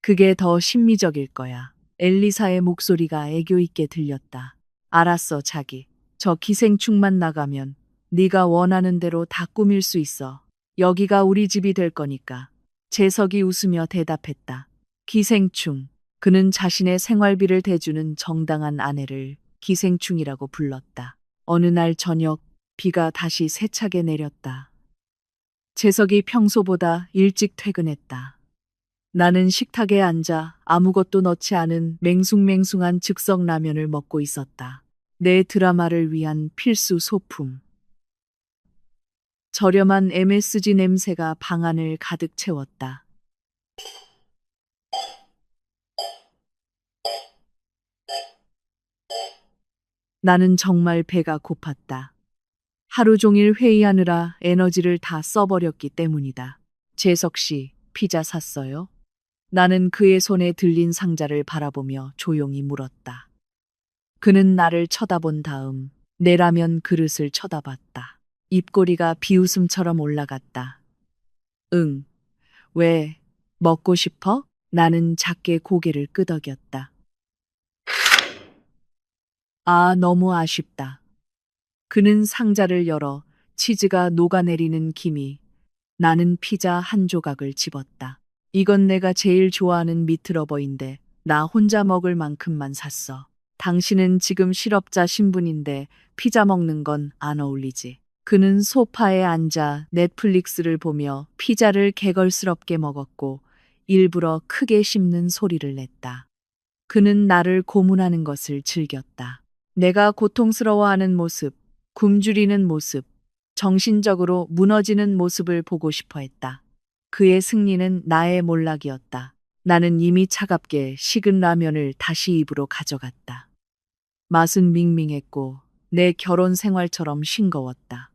그게 더 심미적일 거야. 엘리사의 목소리가 애교 있게 들렸다. 알았어, 자기. 저 기생충만 나가면 네가 원하는 대로 다 꾸밀 수 있어. 여기가 우리 집이 될 거니까. 재석이 웃으며 대답했다. 기생충. 그는 자신의 생활비를 대주는 정당한 아내를 기생충이라고 불렀다. 어느 날 저녁 비가 다시 세차게 내렸다. 재석이 평소보다 일찍 퇴근했다. 나는 식탁에 앉아 아무것도 넣지 않은 맹숭맹숭한 즉석 라면을 먹고 있었다. 내 드라마를 위한 필수 소품. 저렴한 MSG 냄새가 방 안을 가득 채웠다. 나는 정말 배가 고팠다. 하루 종일 회의하느라 에너지를 다 써버렸기 때문이다. 재석 씨, 피자 샀어요? 나는 그의 손에 들린 상자를 바라보며 조용히 물었다. 그는 나를 쳐다본 다음 내 라면 그릇을 쳐다봤다. 입꼬리가 비웃음처럼 올라갔다. 응. 왜? 먹고 싶어? 나는 작게 고개를 끄덕였다. 아, 너무 아쉽다. 그는 상자를 열어 치즈가 녹아내리는 김이 나는 피자 한 조각을 집었다. 이건 내가 제일 좋아하는 미트러버인데 나 혼자 먹을 만큼만 샀어. 당신은 지금 실업자 신분인데 피자 먹는 건 안 어울리지. 그는 소파에 앉아 넷플릭스를 보며 피자를 개걸스럽게 먹었고 일부러 크게 씹는 소리를 냈다. 그는 나를 고문하는 것을 즐겼다. 내가 고통스러워하는 모습, 굶주리는 모습, 정신적으로 무너지는 모습을 보고 싶어 했다. 그의 승리는 나의 몰락이었다. 나는 이미 차갑게 식은 라면을 다시 입으로 가져갔다. 맛은 밍밍했고 내 결혼 생활처럼 싱거웠다.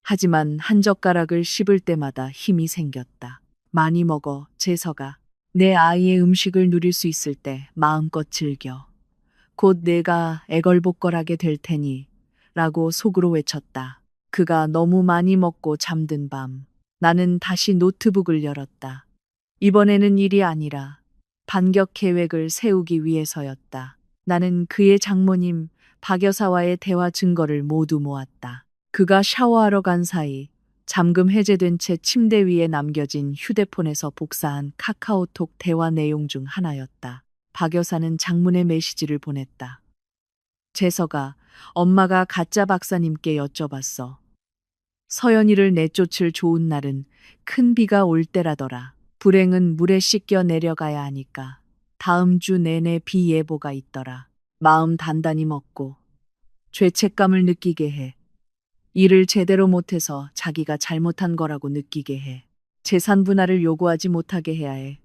하지만 한 젓가락을 씹을 때마다 힘이 생겼다. 많이 먹어, 재석아. 내 아이의 음식을 누릴 수 있을 때 마음껏 즐겨. 곧 내가 애걸복걸하게 될 테니 라고 속으로 외쳤다. 그가 너무 많이 먹고 잠든 밤 나는 다시 노트북을 열었다. 이번에는 일이 아니라 반격 계획을 세우기 위해서였다. 나는 그의 장모님 박 여사와의 대화 증거를 모두 모았다. 그가 샤워하러 간 사이 잠금 해제된 채 침대 위에 남겨진 휴대폰에서 복사한 카카오톡 대화 내용 중 하나였다. 박 여사는 장문의 메시지를 보냈다. 재석아, 엄마가 가짜 박사님께 여쭤봤어. 서연이를 내쫓을 좋은 날은 큰 비가 올 때라더라. 불행은 물에 씻겨 내려가야 하니까 다음 주 내내 비 예보가 있더라. 마음 단단히 먹고 죄책감을 느끼게 해. 일을 제대로 못해서 자기가 잘못한 거라고 느끼게 해. 재산 분할을 요구하지 못하게 해야 해.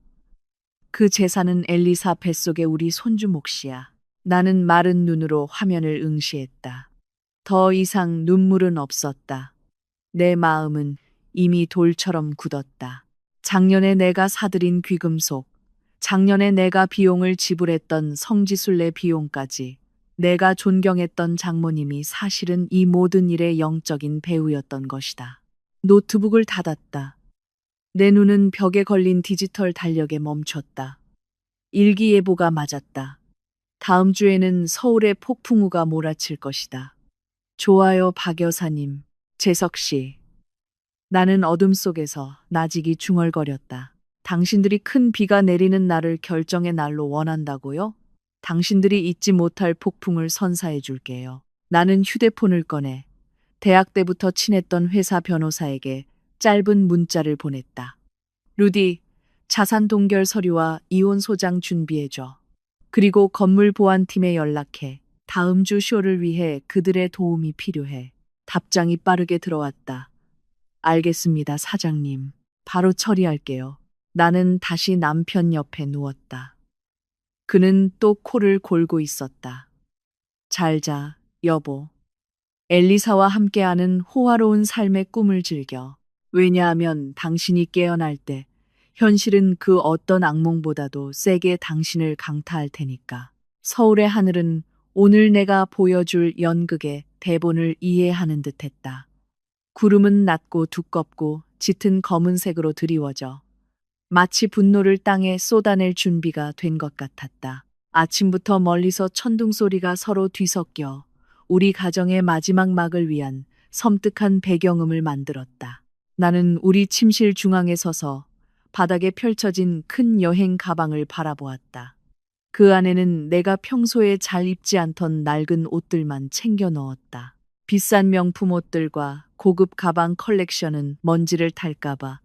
그 재산은 엘리사 뱃속의 우리 손주 몫이야. 나는 마른 눈으로 화면을 응시했다. 더 이상 눈물은 없었다. 내 마음은 이미 돌처럼 굳었다. 작년에 내가 사들인 귀금속, 작년에 내가 비용을 지불했던 성지순례 비용까지, 내가 존경했던 장모님이 사실은 이 모든 일의 영적인 배우였던 것이다. 노트북을 닫았다. 내 눈은 벽에 걸린 디지털 달력에 멈췄다. 일기예보가 맞았다. 다음 주에는 서울에 폭풍우가 몰아칠 것이다. 좋아요, 박 여사님. 재석 씨. 나는 어둠 속에서 나직이 중얼거렸다. 당신들이 큰 비가 내리는 날을 결정의 날로 원한다고요? 당신들이 잊지 못할 폭풍을 선사해 줄게요. 나는 휴대폰을 꺼내 대학 때부터 친했던 회사 변호사에게 짧은 문자를 보냈다. 루디, 자산 동결 서류와 이혼 소장 준비해줘. 그리고 건물 보안팀에 연락해. 다음 주 쇼를 위해 그들의 도움이 필요해. 답장이 빠르게 들어왔다. 알겠습니다, 사장님. 바로 처리할게요. 나는 다시 남편 옆에 누웠다. 그는 또 코를 골고 있었다. 잘 자, 여보. 엘리사와 함께하는 호화로운 삶의 꿈을 즐겨. 왜냐하면 당신이 깨어날 때 현실은 그 어떤 악몽보다도 세게 당신을 강타할 테니까. 서울의 하늘은 오늘 내가 보여줄 연극의 대본을 이해하는 듯 했다. 구름은 낮고 두껍고 짙은 검은색으로 드리워져 마치 분노를 땅에 쏟아낼 준비가 된 것 같았다. 아침부터 멀리서 천둥 소리가 서로 뒤섞여 우리 가정의 마지막 막을 위한 섬뜩한 배경음을 만들었다. 나는 우리 침실 중앙에 서서 바닥에 펼쳐진 큰 여행 가방을 바라보았다. 그 안에는 내가 평소에 잘 입지 않던 낡은 옷들만 챙겨 넣었다. 비싼 명품 옷들과 고급 가방 컬렉션은 먼지를 탈까봐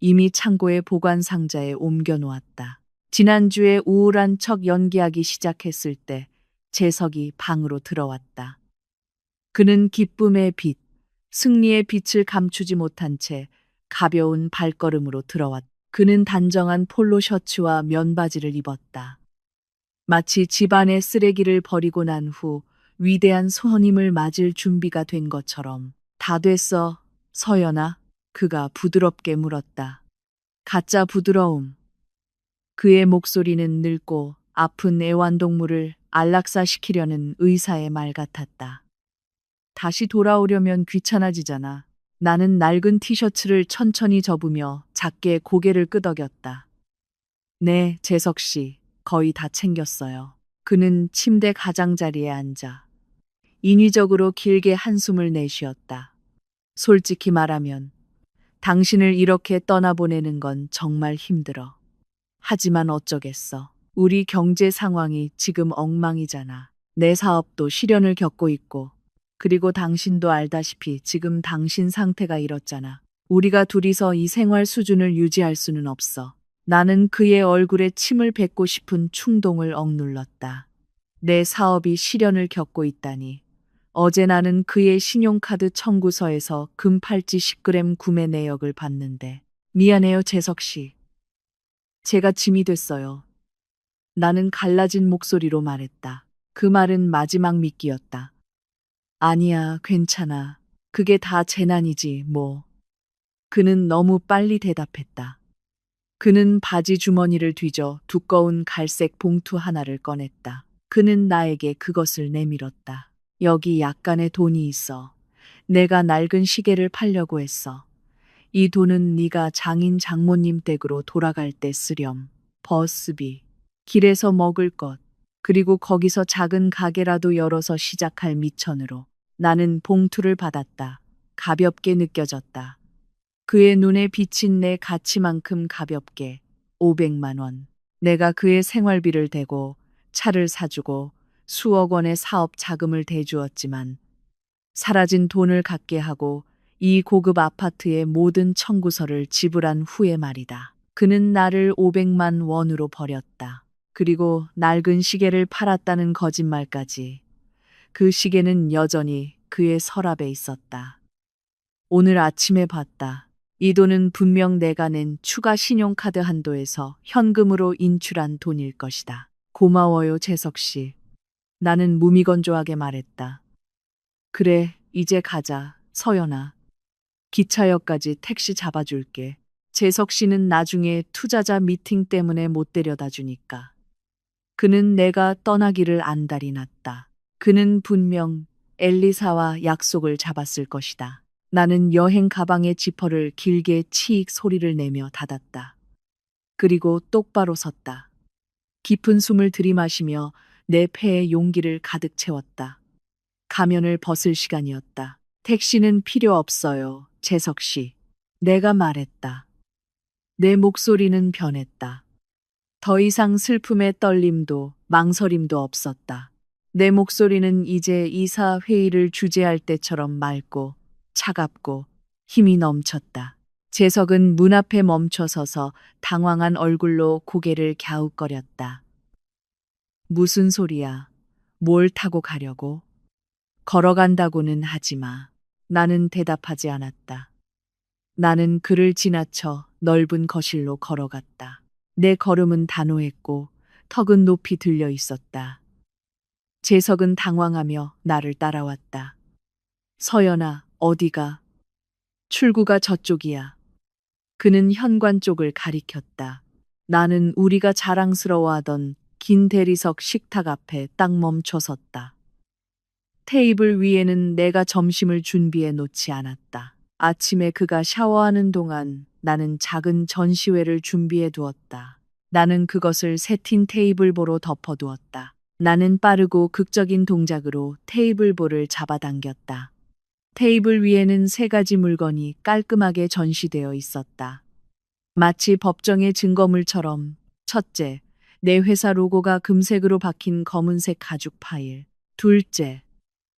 이미 창고의 보관 상자에 옮겨 놓았다. 지난주에 우울한 척 연기하기 시작했을 때 재석이 방으로 들어왔다. 그는 기쁨의 빛, 승리의 빛을 감추지 못한 채 가벼운 발걸음으로 들어왔다. 그는 단정한 폴로 셔츠와 면바지를 입었다. 마치 집안의 쓰레기를 버리고 난 후 위대한 손님을 맞을 준비가 된 것처럼. 다 됐어, 서연아. 그가 부드럽게 물었다. 가짜 부드러움. 그의 목소리는 늙고 아픈 애완동물을 안락사시키려는 의사의 말 같았다. 다시 돌아오려면 귀찮아지잖아. 나는 낡은 티셔츠를 천천히 접으며 작게 고개를 끄덕였다. 네, 재석 씨. 거의 다 챙겼어요. 그는 침대 가장자리에 앉아 인위적으로 길게 한숨을 내쉬었다. 솔직히 말하면 당신을 이렇게 떠나보내는 건 정말 힘들어. 하지만 어쩌겠어. 우리 경제 상황이 지금 엉망이잖아. 내 사업도 시련을 겪고 있고, 그리고 당신도 알다시피 지금 당신 상태가 이렇잖아. 우리가 둘이서 이 생활 수준을 유지할 수는 없어. 나는 그의 얼굴에 침을 뱉고 싶은 충동을 억눌렀다. 내 사업이 시련을 겪고 있다니. 어제 나는 그의 신용카드 청구서에서 금팔찌 10g 구매 내역을 봤는데. 미안해요, 재석 씨. 제가 짐이 됐어요. 나는 갈라진 목소리로 말했다. 그 말은 마지막 미끼였다. 아니야, 괜찮아. 그게 다 재난이지, 뭐. 그는 너무 빨리 대답했다. 그는 바지 주머니를 뒤져 두꺼운 갈색 봉투 하나를 꺼냈다. 그는 나에게 그것을 내밀었다. 여기 약간의 돈이 있어. 내가 낡은 시계를 팔려고 했어. 이 돈은 네가 장인 장모님 댁으로 돌아갈 때 쓰렴. 버스비, 길에서 먹을 것, 그리고 거기서 작은 가게라도 열어서 시작할 미천으로. 나는 봉투를 받았다. 가볍게 느껴졌다. 그의 눈에 비친 내 가치만큼 가볍게 500만 원. 내가 그의 생활비를 대고 차를 사주고 수억 원의 사업 자금을 대주었지만 사라진 돈을 갖게 하고 이 고급 아파트의 모든 청구서를 지불한 후에 말이다. 그는 나를 500만 원으로 버렸다. 그리고 낡은 시계를 팔았다는 거짓말까지. 그 시계는 여전히 그의 서랍에 있었다. 오늘 아침에 봤다. 이 돈은 분명 내가 낸 추가 신용카드 한도에서 현금으로 인출한 돈일 것이다. 고마워요, 재석 씨. 나는 무미건조하게 말했다. 그래, 이제 가자, 서연아. 기차역까지 택시 잡아줄게. 재석 씨는 나중에 투자자 미팅 때문에 못 데려다 주니까. 그는 내가 떠나기를 안달이 났다. 그는 분명 엘리사와 약속을 잡았을 것이다. 나는 여행 가방의 지퍼를 길게 치익 소리를 내며 닫았다. 그리고 똑바로 섰다. 깊은 숨을 들이마시며 내 폐에 용기를 가득 채웠다. 가면을 벗을 시간이었다. 택시는 필요 없어요, 재석 씨. 내가 말했다. 내 목소리는 변했다. 더 이상 슬픔의 떨림도 망설임도 없었다. 내 목소리는 이제 이사 회의를 주재할 때처럼 맑고 차갑고 힘이 넘쳤다. 재석은 문 앞에 멈춰서서 당황한 얼굴로 고개를 갸웃거렸다. 무슨 소리야? 뭘 타고 가려고? 걸어간다고는 하지 마. 나는 대답하지 않았다. 나는 그를 지나쳐 넓은 거실로 걸어갔다. 내 걸음은 단호했고 턱은 높이 들려 있었다. 재석은 당황하며 나를 따라왔다. 서연아, 어디가? 출구가 저쪽이야. 그는 현관 쪽을 가리켰다. 나는 우리가 자랑스러워하던 긴 대리석 식탁 앞에 딱 멈춰 섰다. 테이블 위에는 내가 점심을 준비해 놓지 않았다. 아침에 그가 샤워하는 동안 나는 작은 전시회를 준비해 두었다. 나는 그것을 세틴 테이블보로 덮어두었다. 나는 빠르고 극적인 동작으로 테이블보를 잡아당겼다. 테이블 위에는 세 가지 물건이 깔끔하게 전시되어 있었다. 마치 법정의 증거물처럼. 첫째, 내 회사 로고가 금색으로 박힌 검은색 가죽 파일. 둘째,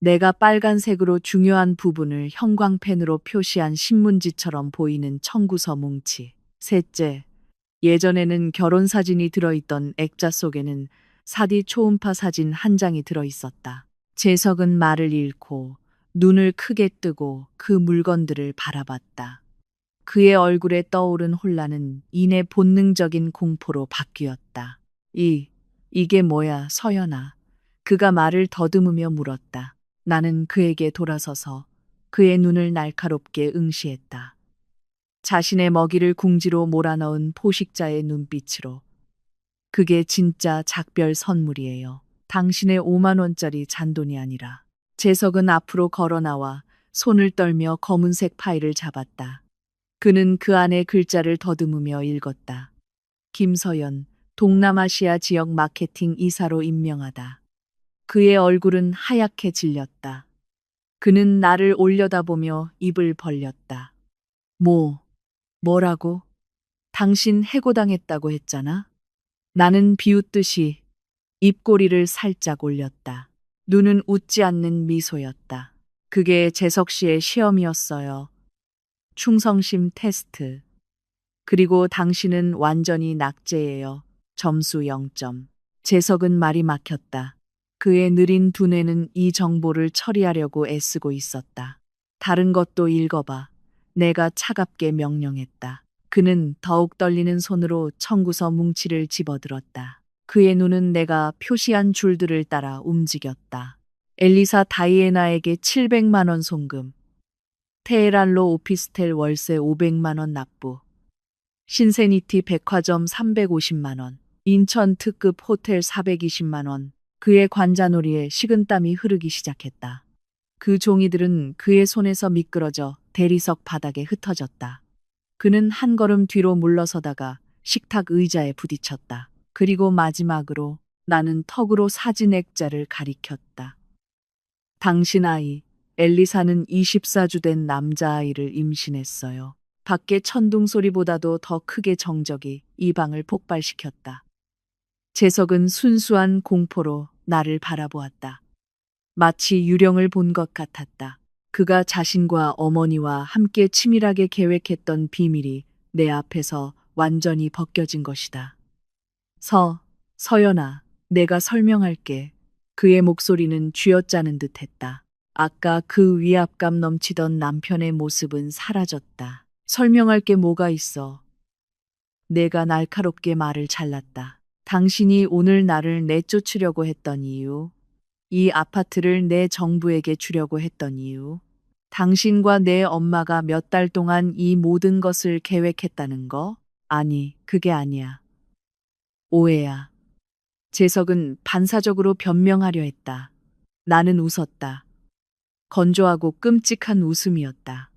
내가 빨간색으로 중요한 부분을 형광펜으로 표시한 신문지처럼 보이는 청구서 뭉치. 셋째, 예전에는 결혼 사진이 들어있던 액자 속에는 사디 초음파 사진 한 장이 들어있었다. 재석은 말을 잃고 눈을 크게 뜨고 그 물건들을 바라봤다. 그의 얼굴에 떠오른 혼란은 이내 본능적인 공포로 바뀌었다. 이게 뭐야, 서연아. 그가 말을 더듬으며 물었다. 나는 그에게 돌아서서 그의 눈을 날카롭게 응시했다. 자신의 먹이를 궁지로 몰아넣은 포식자의 눈빛으로. 그게 진짜 작별 선물이에요. 당신의 5만 원짜리 잔돈이 아니라. 재석은 앞으로 걸어 나와 손을 떨며 검은색 파일을 잡았다. 그는 그 안에 글자를 더듬으며 읽었다. 김서연, 동남아시아 지역 마케팅 이사로 임명하다. 그의 얼굴은 하얗게 질렸다. 그는 나를 올려다보며 입을 벌렸다. 뭐라고? 당신 해고당했다고 했잖아? 나는 비웃듯이 입꼬리를 살짝 올렸다. 눈은 웃지 않는 미소였다. 그게 재석 씨의 시험이었어요. 충성심 테스트. 그리고 당신은 완전히 낙제예요. 점수 0점. 재석은 말이 막혔다. 그의 느린 두뇌는 이 정보를 처리하려고 애쓰고 있었다. 다른 것도 읽어봐. 내가 차갑게 명령했다. 그는 더욱 떨리는 손으로 청구서 뭉치를 집어들었다. 그의 눈은 내가 표시한 줄들을 따라 움직였다. 엘리사 다이애나에게 700만 원 송금. 테헤란로 오피스텔 월세 500만 원 납부. 신세니티 백화점 350만 원. 인천 특급 호텔 420만 원. 그의 관자놀이에 식은땀이 흐르기 시작했다. 그 종이들은 그의 손에서 미끄러져 대리석 바닥에 흩어졌다. 그는 한 걸음 뒤로 물러서다가 식탁 의자에 부딪혔다. 그리고 마지막으로 나는 턱으로 사진 액자를 가리켰다. 당신 아이, 엘리사는 24주 된 남자아이를 임신했어요. 밖의 천둥 소리보다도 더 크게 정적이 이 방을 폭발시켰다. 재석은 순수한 공포로 나를 바라보았다. 마치 유령을 본 것 같았다. 그가 자신과 어머니와 함께 치밀하게 계획했던 비밀이 내 앞에서 완전히 벗겨진 것이다. 서연아, 내가 설명할게. 그의 목소리는 쥐어짜는 듯했다. 아까 그 위압감 넘치던 남편의 모습은 사라졌다. 설명할 게 뭐가 있어. 내가 날카롭게 말을 잘랐다. 당신이 오늘 나를 내쫓으려고 했던 이유, 이 아파트를 내 정부에게 주려고 했던 이유, 당신과 내 엄마가 몇 달 동안 이 모든 것을 계획했다는 거? 아니, 그게 아니야. 오해야. 재석은 반사적으로 변명하려 했다. 나는 웃었다. 건조하고 끔찍한 웃음이었다.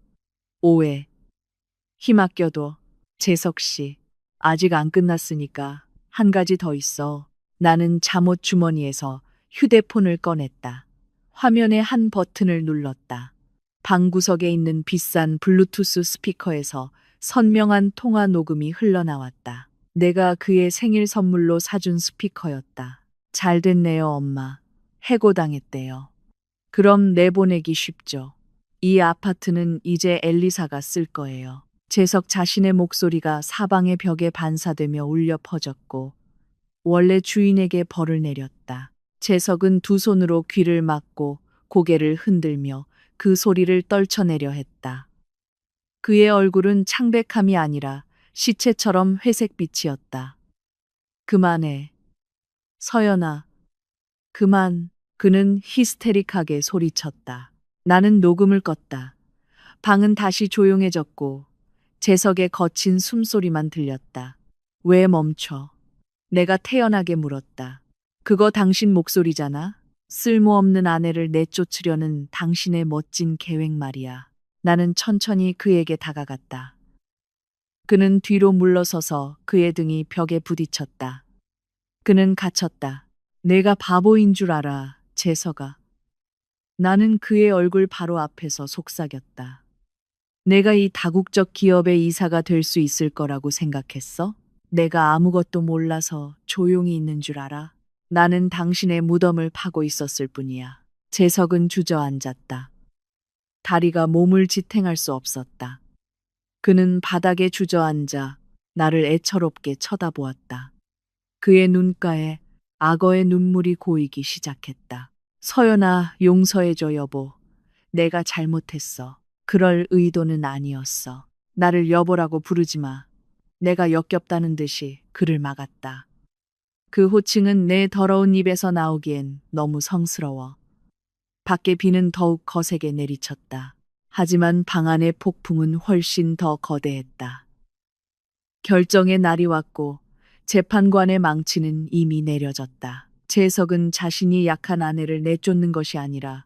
오해. 힘 아껴도. 재석 씨, 아직 안 끝났으니까 한 가지 더 있어. 나는 잠옷 주머니에서 휴대폰을 꺼냈다. 화면의 한 버튼을 눌렀다. 방구석에 있는 비싼 블루투스 스피커에서 선명한 통화 녹음이 흘러나왔다. 내가 그의 생일 선물로 사준 스피커였다. 잘 됐네요, 엄마. 해고당했대요. 그럼 내보내기 쉽죠. 이 아파트는 이제 엘리사가 쓸 거예요. 재석 자신의 목소리가 사방의 벽에 반사되며 울려 퍼졌고 원래 주인에게 벌을 내렸다. 재석은 두 손으로 귀를 막고 고개를 흔들며 그 소리를 떨쳐내려 했다. 그의 얼굴은 창백함이 아니라 시체처럼 회색빛이었다. 그만해. 서연아, 그만. 그는 히스테릭하게 소리쳤다. 나는 녹음을 껐다. 방은 다시 조용해졌고 재석의 거친 숨소리만 들렸다. 왜 멈춰? 내가 태연하게 물었다. 그거 당신 목소리잖아? 쓸모없는 아내를 내쫓으려는 당신의 멋진 계획 말이야. 나는 천천히 그에게 다가갔다. 그는 뒤로 물러서서 그의 등이 벽에 부딪혔다. 그는 갇혔다. 내가 바보인 줄 알아, 재석아. 나는 그의 얼굴 바로 앞에서 속삭였다. 내가 이 다국적 기업의 이사가 될 수 있을 거라고 생각했어? 내가 아무것도 몰라서 조용히 있는 줄 알아? 나는 당신의 무덤을 파고 있었을 뿐이야. 재석은 주저앉았다. 다리가 몸을 지탱할 수 없었다. 그는 바닥에 주저앉아 나를 애처롭게 쳐다보았다. 그의 눈가에 악어의 눈물이 고이기 시작했다. 서연아, 용서해줘, 여보. 내가 잘못했어. 그럴 의도는 아니었어. 나를 여보라고 부르지 마. 내가 역겹다는 듯이 그를 막았다. 그 호칭은 내 더러운 입에서 나오기엔 너무 성스러워. 밖에 비는 더욱 거세게 내리쳤다. 하지만 방 안의 폭풍은 훨씬 더 거대했다. 결정의 날이 왔고 재판관의 망치는 이미 내려졌다. 재석은 자신이 약한 아내를 내쫓는 것이 아니라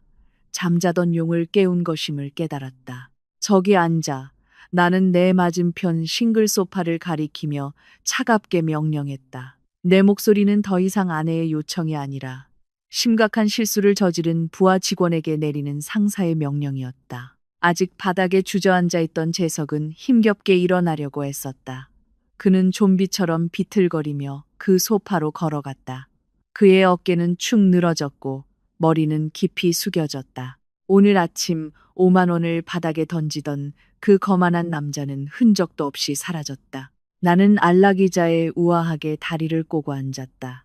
잠자던 용을 깨운 것임을 깨달았다. 저기 앉아. 나는 내 맞은편 싱글 소파를 가리키며 차갑게 명령했다. 내 목소리는 더 이상 아내의 요청이 아니라 심각한 실수를 저지른 부하 직원에게 내리는 상사의 명령이었다. 아직 바닥에 주저앉아 있던 재석은 힘겹게 일어나려고 애썼다. 그는 좀비처럼 비틀거리며 그 소파로 걸어갔다. 그의 어깨는 축 늘어졌고 머리는 깊이 숙여졌다. 오늘 아침 5만 원을 바닥에 던지던 그 거만한 남자는 흔적도 없이 사라졌다. 나는 안락의자에 우아하게 다리를 꼬고 앉았다.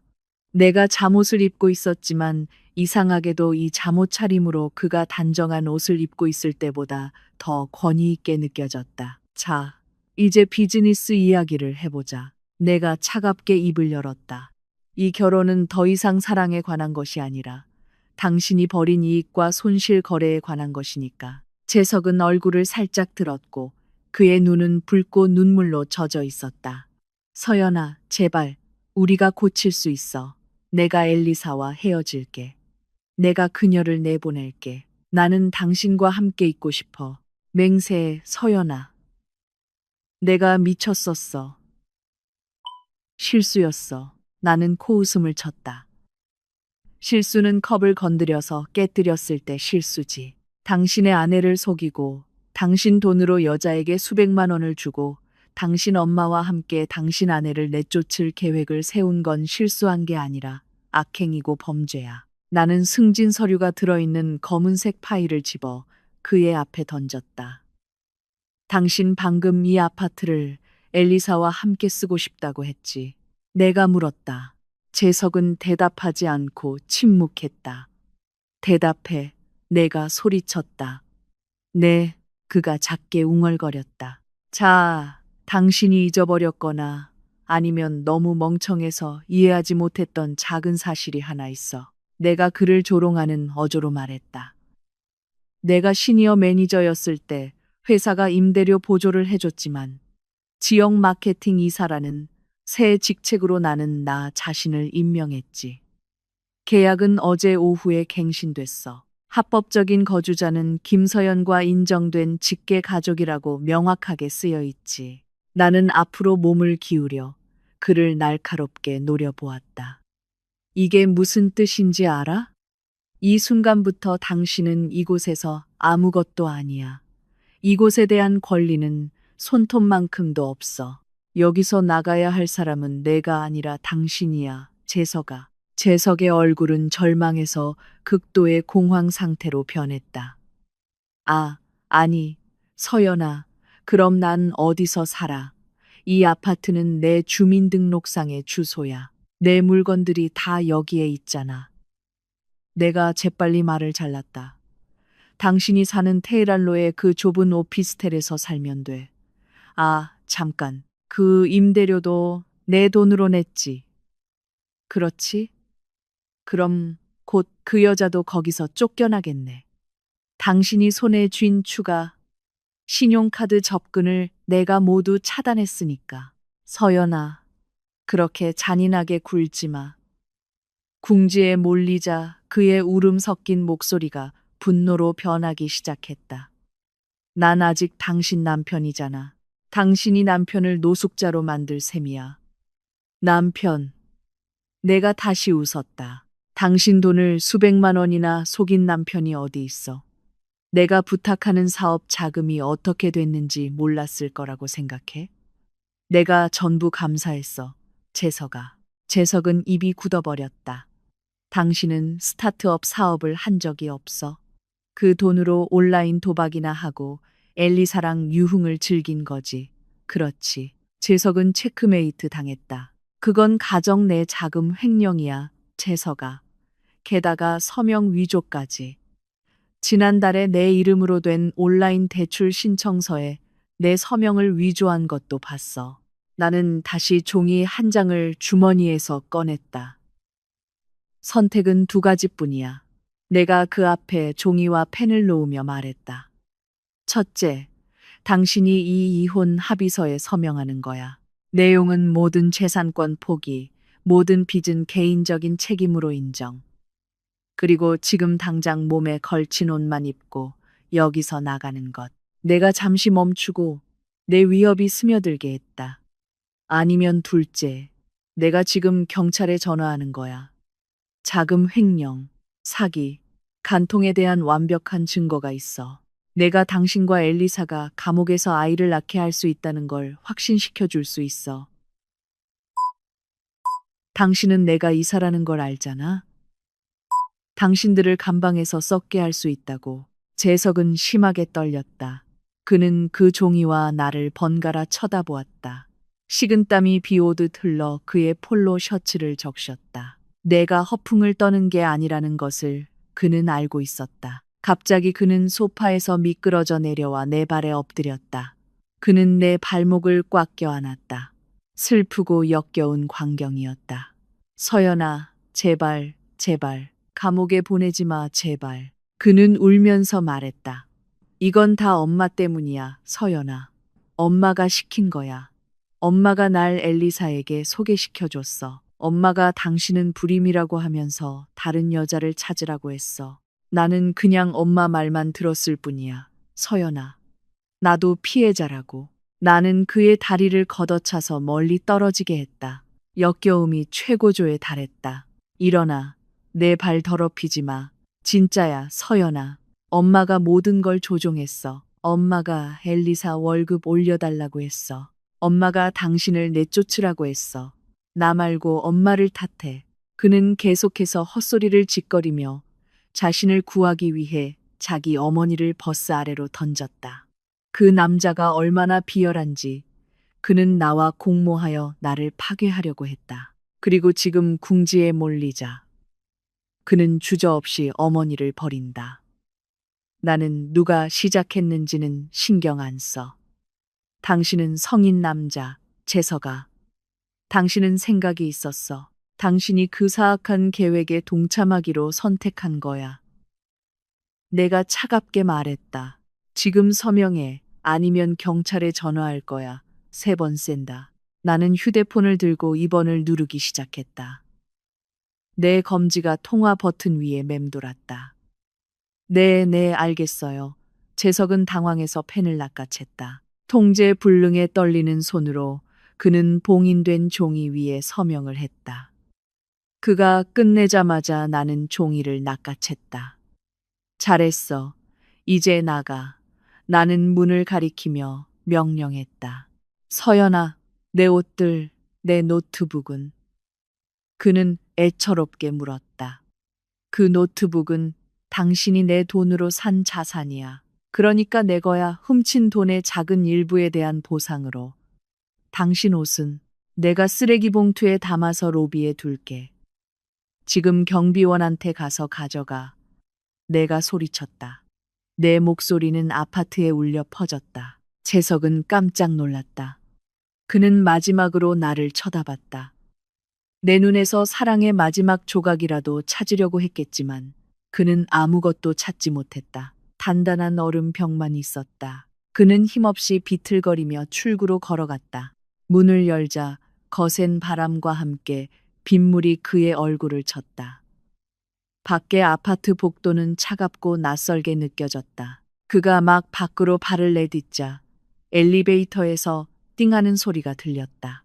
내가 잠옷을 입고 있었지만 이상하게도 이 잠옷 차림으로 그가 단정한 옷을 입고 있을 때보다 더 권위 있게 느껴졌다. 자, 이제 비즈니스 이야기를 해보자. 내가 차갑게 입을 열었다. 이 결혼은 더 이상 사랑에 관한 것이 아니라 당신이 벌인 이익과 손실 거래에 관한 것이니까. 재석은 얼굴을 살짝 들었고 그의 눈은 붉고 눈물로 젖어 있었다. 서연아, 제발, 우리가 고칠 수 있어. 내가 엘리사와 헤어질게. 내가 그녀를 내보낼게. 나는 당신과 함께 있고 싶어. 맹세해, 서연아. 내가 미쳤었어. 실수였어. 나는 코웃음을 쳤다. 실수는 컵을 건드려서 깨뜨렸을 때 실수지. 당신의 아내를 속이고 당신 돈으로 여자에게 수백만 원을 주고 당신 엄마와 함께 당신 아내를 내쫓을 계획을 세운 건 실수한 게 아니라 악행이고 범죄야. 나는 승진 서류가 들어있는 검은색 파일을 집어 그의 앞에 던졌다. 당신 방금 이 아파트를 엘리사와 함께 쓰고 싶다고 했지. 내가 물었다. 재석은 대답하지 않고 침묵했다. 대답해. 내가 소리쳤다. 네, 그가 작게 웅얼거렸다. 자, 당신이 잊어버렸거나 아니면 너무 멍청해서 이해하지 못했던 작은 사실이 하나 있어. 내가 그를 조롱하는 어조로 말했다. 내가 시니어 매니저였을 때 회사가 임대료 보조를 해줬지만 지역 마케팅 이사라는 새 직책으로 나는 나 자신을 임명했지. 계약은 어제 오후에 갱신됐어. 합법적인 거주자는 김서연과 인정된 직계 가족이라고 명확하게 쓰여 있지. 나는 앞으로 몸을 기울여 그를 날카롭게 노려보았다. 이게 무슨 뜻인지 알아? 이 순간부터 당신은 이곳에서 아무것도 아니야. 이곳에 대한 권리는 손톱만큼도 없어. 여기서 나가야 할 사람은 내가 아니라 당신이야, 재석아. 재석의 얼굴은 절망에서 극도의 공황 상태로 변했다. 아, 아니, 서연아, 그럼 난 어디서 살아? 이 아파트는 내 주민등록상의 주소야. 내 물건들이 다 여기에 있잖아. 내가 재빨리 말을 잘랐다. 당신이 사는 테헤란로의 그 좁은 오피스텔에서 살면 돼. 아, 잠깐. 그 임대료도 내 돈으로 냈지. 그렇지? 그럼 곧 그 여자도 거기서 쫓겨나겠네. 당신이 손에 쥔 추가 신용카드 접근을 내가 모두 차단했으니까. 서연아, 그렇게 잔인하게 굴지 마. 궁지에 몰리자 그의 울음 섞인 목소리가 분노로 변하기 시작했다. 난 아직 당신 남편이잖아. 당신이 남편을 노숙자로 만들 셈이야. 남편. 내가 다시 웃었다. 당신 돈을 수백만 원이나 속인 남편이 어디 있어. 내가 부탁하는 사업 자금이 어떻게 됐는지 몰랐을 거라고 생각해? 내가 전부 감사했어. 재석아. 재석은 입이 굳어버렸다. 당신은 스타트업 사업을 한 적이 없어. 그 돈으로 온라인 도박이나 하고 엘리사랑 유흥을 즐긴 거지. 그렇지. 재석은 체크메이트 당했다. 그건 가정 내 자금 횡령이야, 재석아. 게다가 서명 위조까지. 지난달에 내 이름으로 된 온라인 대출 신청서에 내 서명을 위조한 것도 봤어. 나는 다시 종이 한 장을 주머니에서 꺼냈다. 선택은 두 가지뿐이야. 내가 그 앞에 종이와 펜을 놓으며 말했다. 첫째, 당신이 이 이혼 합의서에 서명하는 거야. 내용은 모든 재산권 포기, 모든 빚은 개인적인 책임으로 인정. 그리고 지금 당장 몸에 걸친 옷만 입고 여기서 나가는 것. 내가 잠시 멈추고 내 위협이 스며들게 했다. 아니면 둘째, 내가 지금 경찰에 전화하는 거야. 자금 횡령, 사기, 간통에 대한 완벽한 증거가 있어. 내가 당신과 엘리사가 감옥에서 아이를 낳게 할 수 있다는 걸 확신시켜 줄 수 있어. 당신은 내가 이사라는 걸 알잖아. 당신들을 감방에서 썩게 할 수 있다고. 재석은 심하게 떨렸다. 그는 그 종이와 나를 번갈아 쳐다보았다. 식은땀이 비오듯 흘러 그의 폴로 셔츠를 적셨다. 내가 허풍을 떠는 게 아니라는 것을 그는 알고 있었다. 갑자기 그는 소파에서 미끄러져 내려와 내 발에 엎드렸다. 그는 내 발목을 꽉 껴안았다. 슬프고 역겨운 광경이었다. 서연아, 제발, 제발, 감옥에 보내지 마, 제발. 그는 울면서 말했다. 이건 다 엄마 때문이야, 서연아. 엄마가 시킨 거야. 엄마가 날 엘리사에게 소개시켜줬어. 엄마가 당신은 불임이라고 하면서 다른 여자를 찾으라고 했어. 나는 그냥 엄마 말만 들었을 뿐이야. 서연아. 나도 피해자라고. 나는 그의 다리를 걷어차서 멀리 떨어지게 했다. 역겨움이 최고조에 달했다. 일어나. 내 발 더럽히지 마. 진짜야, 서연아. 엄마가 모든 걸 조종했어. 엄마가 엘리사 월급 올려달라고 했어. 엄마가 당신을 내쫓으라고 했어. 나 말고 엄마를 탓해. 그는 계속해서 헛소리를 짓거리며 자신을 구하기 위해 자기 어머니를 버스 아래로 던졌다. 그 남자가 얼마나 비열한지 그는 나와 공모하여 나를 파괴하려고 했다. 그리고 지금 궁지에 몰리자 그는 주저없이 어머니를 버린다. 나는 누가 시작했는지는 신경 안 써. 당신은 성인 남자, 재석아. 당신은 생각이 있었어. 당신이 그 사악한 계획에 동참하기로 선택한 거야. 내가 차갑게 말했다. 지금 서명해. 아니면 경찰에 전화할 거야. 3번 센다. 나는 휴대폰을 들고 2번을 누르기 시작했다. 내 검지가 통화 버튼 위에 맴돌았다. 네, 알겠어요. 재석은 당황해서 펜을 낚아챘다. 통제 불능에 떨리는 손으로 그는 봉인된 종이 위에 서명을 했다. 그가 끝내자마자 나는 종이를 낚아챘다. 잘했어. 이제 나가. 나는 문을 가리키며 명령했다. 서연아, 내 옷들, 내 노트북은. 그는 애처롭게 물었다. 그 노트북은 당신이 내 돈으로 산 자산이야. 그러니까 내 거야. 훔친 돈의 작은 일부에 대한 보상으로. 당신 옷은 내가 쓰레기 봉투에 담아서 로비에 둘게. 지금 경비원한테 가서 가져가. 내가 소리쳤다. 내 목소리는 아파트에 울려 퍼졌다. 재석은 깜짝 놀랐다. 그는 마지막으로 나를 쳐다봤다. 내 눈에서 사랑의 마지막 조각이라도 찾으려고 했겠지만 그는 아무것도 찾지 못했다. 단단한 얼음벽만 있었다. 그는 힘없이 비틀거리며 출구로 걸어갔다. 문을 열자 거센 바람과 함께 빗물이 그의 얼굴을 쳤다. 밖의 아파트 복도는 차갑고 낯설게 느껴졌다. 그가 막 밖으로 발을 내딛자 엘리베이터에서 띵하는 소리가 들렸다.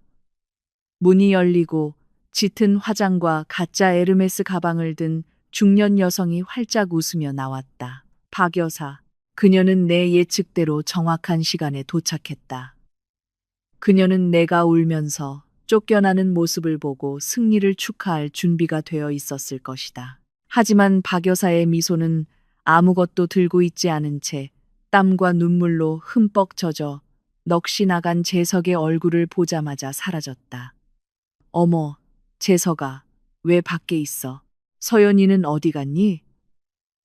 문이 열리고 짙은 화장과 가짜 에르메스 가방을 든 중년 여성이 활짝 웃으며 나왔다. 박 여사, 그녀는 내 예측대로 정확한 시간에 도착했다. 그녀는 내가 울면서 쫓겨나는 모습을 보고 승리를 축하할 준비가 되어 있었을 것이다. 하지만 박 여사의 미소는 아무것도 들고 있지 않은 채 땀과 눈물로 흠뻑 젖어 넋이 나간 재석의 얼굴을 보자마자 사라졌다. 어머, 재석아, 왜 밖에 있어? 서연이는 어디 갔니?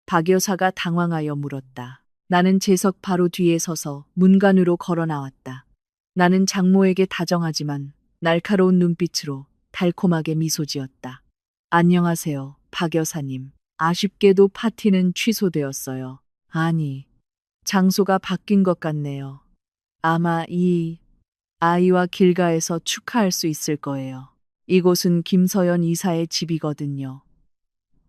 박 여사가 당황하여 물었다. 나는 재석 바로 뒤에 서서 문간으로 걸어 나왔다. 나는 장모에게 다정하지만 날카로운 눈빛으로 달콤하게 미소 지었다. 안녕하세요, 박 여사님. 아쉽게도 파티는 취소되었어요. 아니, 장소가 바뀐 것 같네요. 아마 이 아이와 길가에서 축하할 수 있을 거예요. 이곳은 김서연 이사의 집이거든요.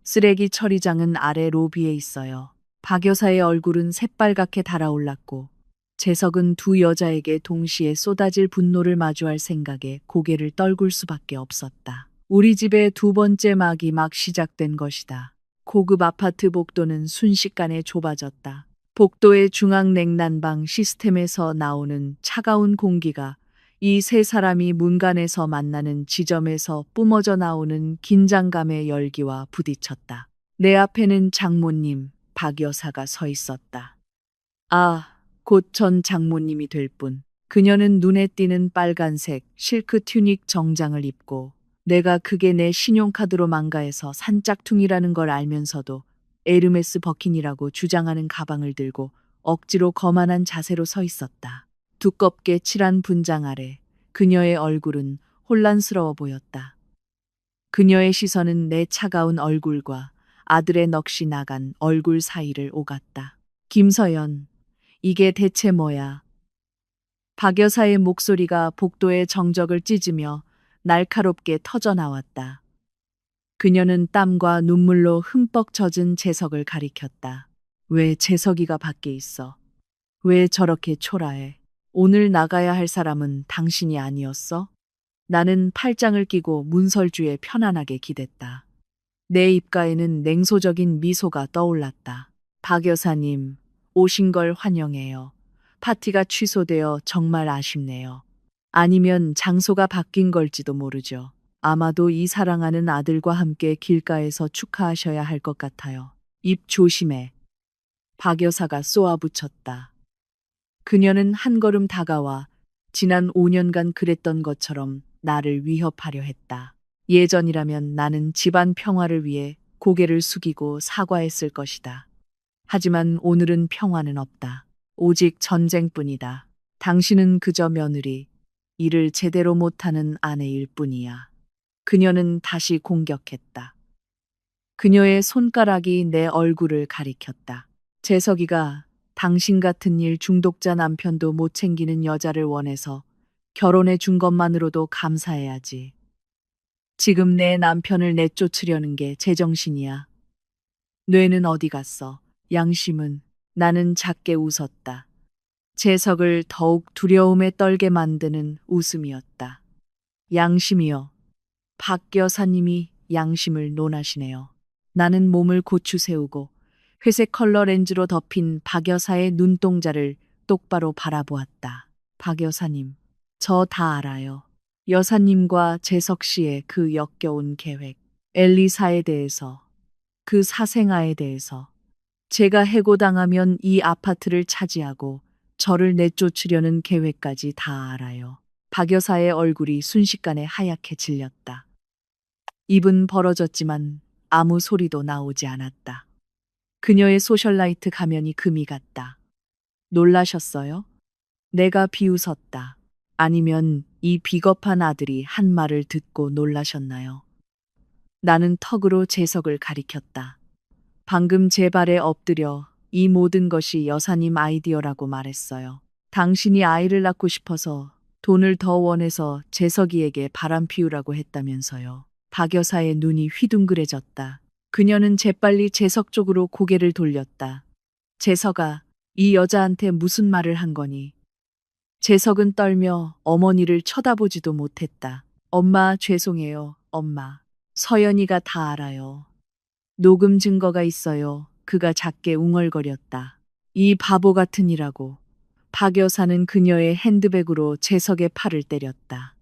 쓰레기 처리장은 아래 로비에 있어요. 박 여사의 얼굴은 새빨갛게 달아올랐고 재석은 두 여자에게 동시에 쏟아질 분노를 마주할 생각에 고개를 떨굴 수밖에 없었다. 우리 집의 두 번째 막이 막 시작된 것이다. 고급 아파트 복도는 순식간에 좁아졌다. 복도의 중앙 냉난방 시스템에서 나오는 차가운 공기가 이 세 사람이 문간에서 만나는 지점에서 뿜어져 나오는 긴장감의 열기와 부딪혔다. 내 앞에는 장모님, 박 여사가 서 있었다. 아, 곧 전 장모님이 될 분. 그녀는 눈에 띄는 빨간색 실크 튜닉 정장을 입고 내가 그게 내 신용카드로 망가해서 산짝퉁이라는 걸 알면서도 에르메스 버킨이라고 주장하는 가방을 들고 억지로 거만한 자세로 서 있었다. 두껍게 칠한 분장 아래 그녀의 얼굴은 혼란스러워 보였다. 그녀의 시선은 내 차가운 얼굴과 아들의 넋이 나간 얼굴 사이를 오갔다. 김서연, 이게 대체 뭐야? 박 여사의 목소리가 복도의 정적을 찢으며 날카롭게 터져 나왔다. 그녀는 땀과 눈물로 흠뻑 젖은 재석을 가리켰다. 왜 재석이가 밖에 있어? 왜 저렇게 초라해? 오늘 나가야 할 사람은 당신이 아니었어? 나는 팔짱을 끼고 문설주에 편안하게 기댔다. 내 입가에는 냉소적인 미소가 떠올랐다. 박 여사님, 오신 걸 환영해요. 파티가 취소되어 정말 아쉽네요. 아니면 장소가 바뀐 걸지도 모르죠. 아마도 이 사랑하는 아들과 함께 길가에서 축하하셔야 할 것 같아요. 입 조심해. 박 여사가 쏘아붙였다. 그녀는 한 걸음 다가와 지난 5년간 그랬던 것처럼 나를 위협하려 했다. 예전이라면 나는 집안 평화를 위해 고개를 숙이고 사과했을 것이다. 하지만 오늘은 평화는 없다. 오직 전쟁뿐이다. 당신은 그저 며느리, 일을 제대로 못하는 아내일 뿐이야. 그녀는 다시 공격했다. 그녀의 손가락이 내 얼굴을 가리켰다. 재석이가 당신 같은 일 중독자 남편도 못 챙기는 여자를 원해서 결혼해 준 것만으로도 감사해야지. 지금 내 남편을 내쫓으려는 게 제정신이야. 뇌는 어디 갔어? 양심은? 나는 작게 웃었다. 재석을 더욱 두려움에 떨게 만드는 웃음이었다. 양심이요. 박 여사님이 양심을 논하시네요. 나는 몸을 고추 세우고 회색 컬러 렌즈로 덮인 박 여사의 눈동자를 똑바로 바라보았다. 박 여사님, 저 다 알아요. 여사님과 재석 씨의 그 역겨운 계획, 엘리사에 대해서, 그 사생아에 대해서. 제가 해고당하면 이 아파트를 차지하고 저를 내쫓으려는 계획까지 다 알아요. 박 여사의 얼굴이 순식간에 하얗게 질렸다. 입은 벌어졌지만 아무 소리도 나오지 않았다. 그녀의 소셜라이트 가면이 금이 같다. 놀라셨어요? 내가 비웃었다. 아니면 이 비겁한 아들이 한 말을 듣고 놀라셨나요? 나는 턱으로 재석을 가리켰다. 방금 제 발에 엎드려 이 모든 것이 여사님 아이디어라고 말했어요. 당신이 아이를 낳고 싶어서 돈을 더 원해서 재석이에게 바람 피우라고 했다면서요. 박 여사의 눈이 휘둥그레졌다. 그녀는 재빨리 재석 쪽으로 고개를 돌렸다. 재석아, 이 여자한테 무슨 말을 한 거니? 재석은 떨며 어머니를 쳐다보지도 못했다. 엄마, 죄송해요, 엄마. 서연이가 다 알아요. 녹음 증거가 있어요. 그가 작게 웅얼거렸다. 이 바보 같으니라고. 박 여사는 그녀의 핸드백으로 재석의 팔을 때렸다.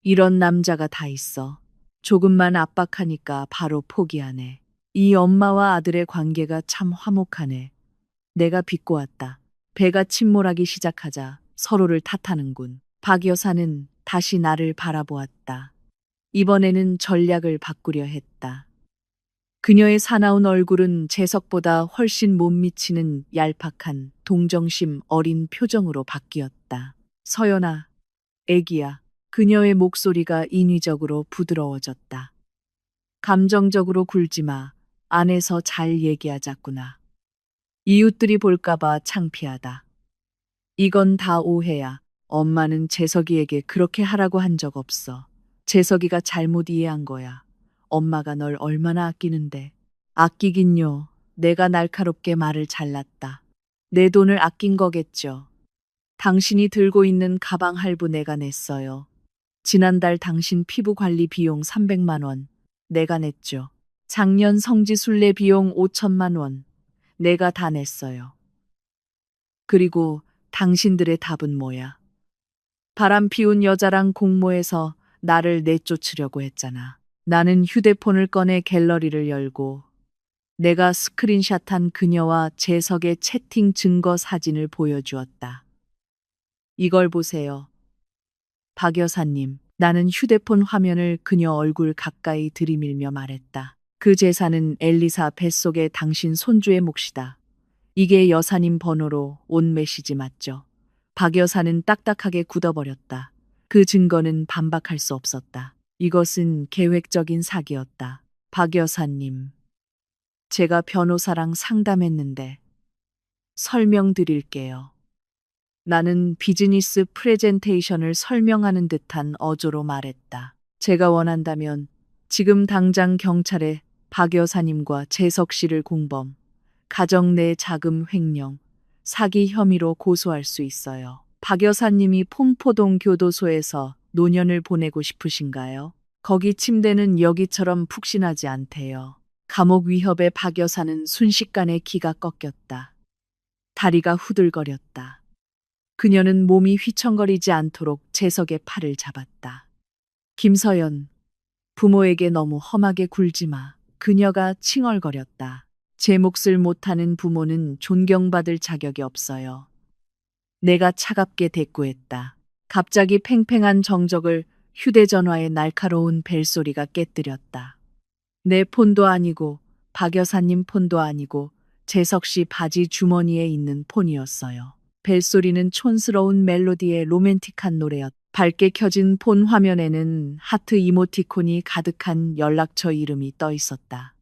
이런 남자가 다 있어. 조금만 압박하니까 바로 포기하네. 이 엄마와 아들의 관계가 참 화목하네. 내가 비꼬았다. 배가 침몰하기 시작하자 서로를 탓하는군. 박 여사는 다시 나를 바라보았다. 이번에는 전략을 바꾸려 했다. 그녀의 사나운 얼굴은 재석보다 훨씬 못 미치는 얄팍한 동정심 어린 표정으로 바뀌었다. 서연아, 애기야. 그녀의 목소리가 인위적으로 부드러워졌다. 감정적으로 굴지 마. 안에서 잘 얘기하자꾸나. 이웃들이 볼까봐 창피하다. 이건 다 오해야. 엄마는 재석이에게 그렇게 하라고 한 적 없어. 재석이가 잘못 이해한 거야. 엄마가 널 얼마나 아끼는데. 아끼긴요. 내가 날카롭게 말을 잘랐다. 내 돈을 아낀 거겠죠. 당신이 들고 있는 가방 할부 내가 냈어요. 지난달 당신 피부 관리 비용 300만 원. 내가 냈죠. 작년 성지 순례 비용 5천만 원. 내가 다 냈어요. 그리고 당신들의 답은 뭐야? 바람 피운 여자랑 공모해서 나를 내쫓으려고 했잖아. 나는 휴대폰을 꺼내 갤러리를 열고 내가 스크린샷한 그녀와 재석의 채팅 증거 사진을 보여주었다. 이걸 보세요. 박 여사님, 나는 휴대폰 화면을 그녀 얼굴 가까이 들이밀며 말했다. 그 재산은 엘리사 뱃속의 당신 손주의 몫이다. 이게 여사님 번호로 온 메시지 맞죠? 박 여사는 딱딱하게 굳어버렸다. 그 증거는 반박할 수 없었다. 이것은 계획적인 사기였다. 박 여사님, 제가 변호사랑 상담했는데 설명드릴게요. 나는 비즈니스 프레젠테이션을 설명하는 듯한 어조로 말했다. 제가 원한다면 지금 당장 경찰에 박 여사님과 재석 씨를 공범, 가정 내 자금 횡령, 사기 혐의로 고소할 수 있어요. 박 여사님이 폼포동 교도소에서 노년을 보내고 싶으신가요? 거기 침대는 여기처럼 푹신하지 않대요. 감옥 위협에 박 여사는 순식간에 기가 꺾였다. 다리가 후들거렸다. 그녀는 몸이 휘청거리지 않도록 재석의 팔을 잡았다. 김서연, 부모에게 너무 험하게 굴지 마. 그녀가 칭얼거렸다. 제 몫을 못하는 부모는 존경받을 자격이 없어요. 내가 차갑게 대꾸했다. 갑자기 팽팽한 정적을 휴대전화의 날카로운 벨소리가 깨뜨렸다. 내 폰도 아니고 박 여사님 폰도 아니고 재석 씨 바지 주머니에 있는 폰이었어요. 벨소리는 촌스러운 멜로디의 로맨틱한 노래였다. 밝게 켜진 폰 화면에는 하트 이모티콘이 가득한 연락처 이름이 떠 있었다.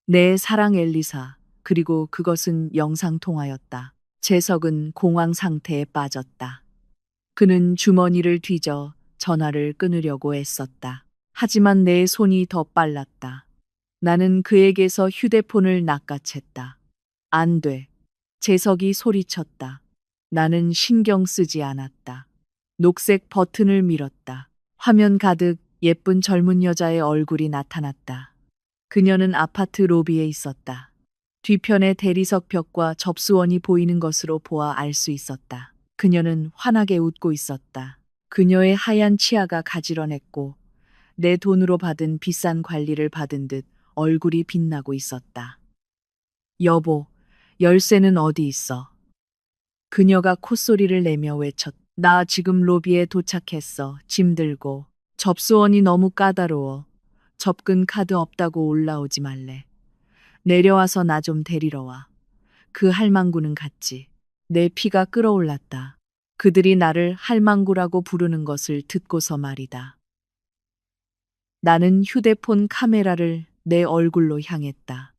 내 사랑 엘리사. 그리고 그것은 영상통화였다. 재석은 공황 상태에 빠졌다. 그는 주머니를 뒤져 전화를 끊으려고 애썼다. 하지만 내 손이 더 빨랐다. 나는 그에게서 휴대폰을 낚아챘다. 안 돼. 재석이 소리쳤다. 나는 신경 쓰지 않았다. 녹색 버튼을 밀었다. 화면 가득 예쁜 젊은 여자의 얼굴이 나타났다. 그녀는 아파트 로비에 있었다. 뒤편의 대리석 벽과 접수원이 보이는 것으로 보아 알 수 있었다. 그녀는 환하게 웃고 있었다. 그녀의 하얀 치아가 가지런했고 내 돈으로 받은 비싼 관리를 받은 듯 얼굴이 빛나고 있었다. 여보, 열쇠는 어디 있어? 그녀가 콧소리를 내며 외쳤다. 나 지금 로비에 도착했어. 짐 들고. 접수원이 너무 까다로워. 접근 카드 없다고 올라오지 말래. 내려와서 나 좀 데리러 와. 그 할망구는 갔지. 내 피가 끓어올랐다. 그들이 나를 할망구라고 부르는 것을 듣고서 말이다. 나는 휴대폰 카메라를 내 얼굴로 향했다.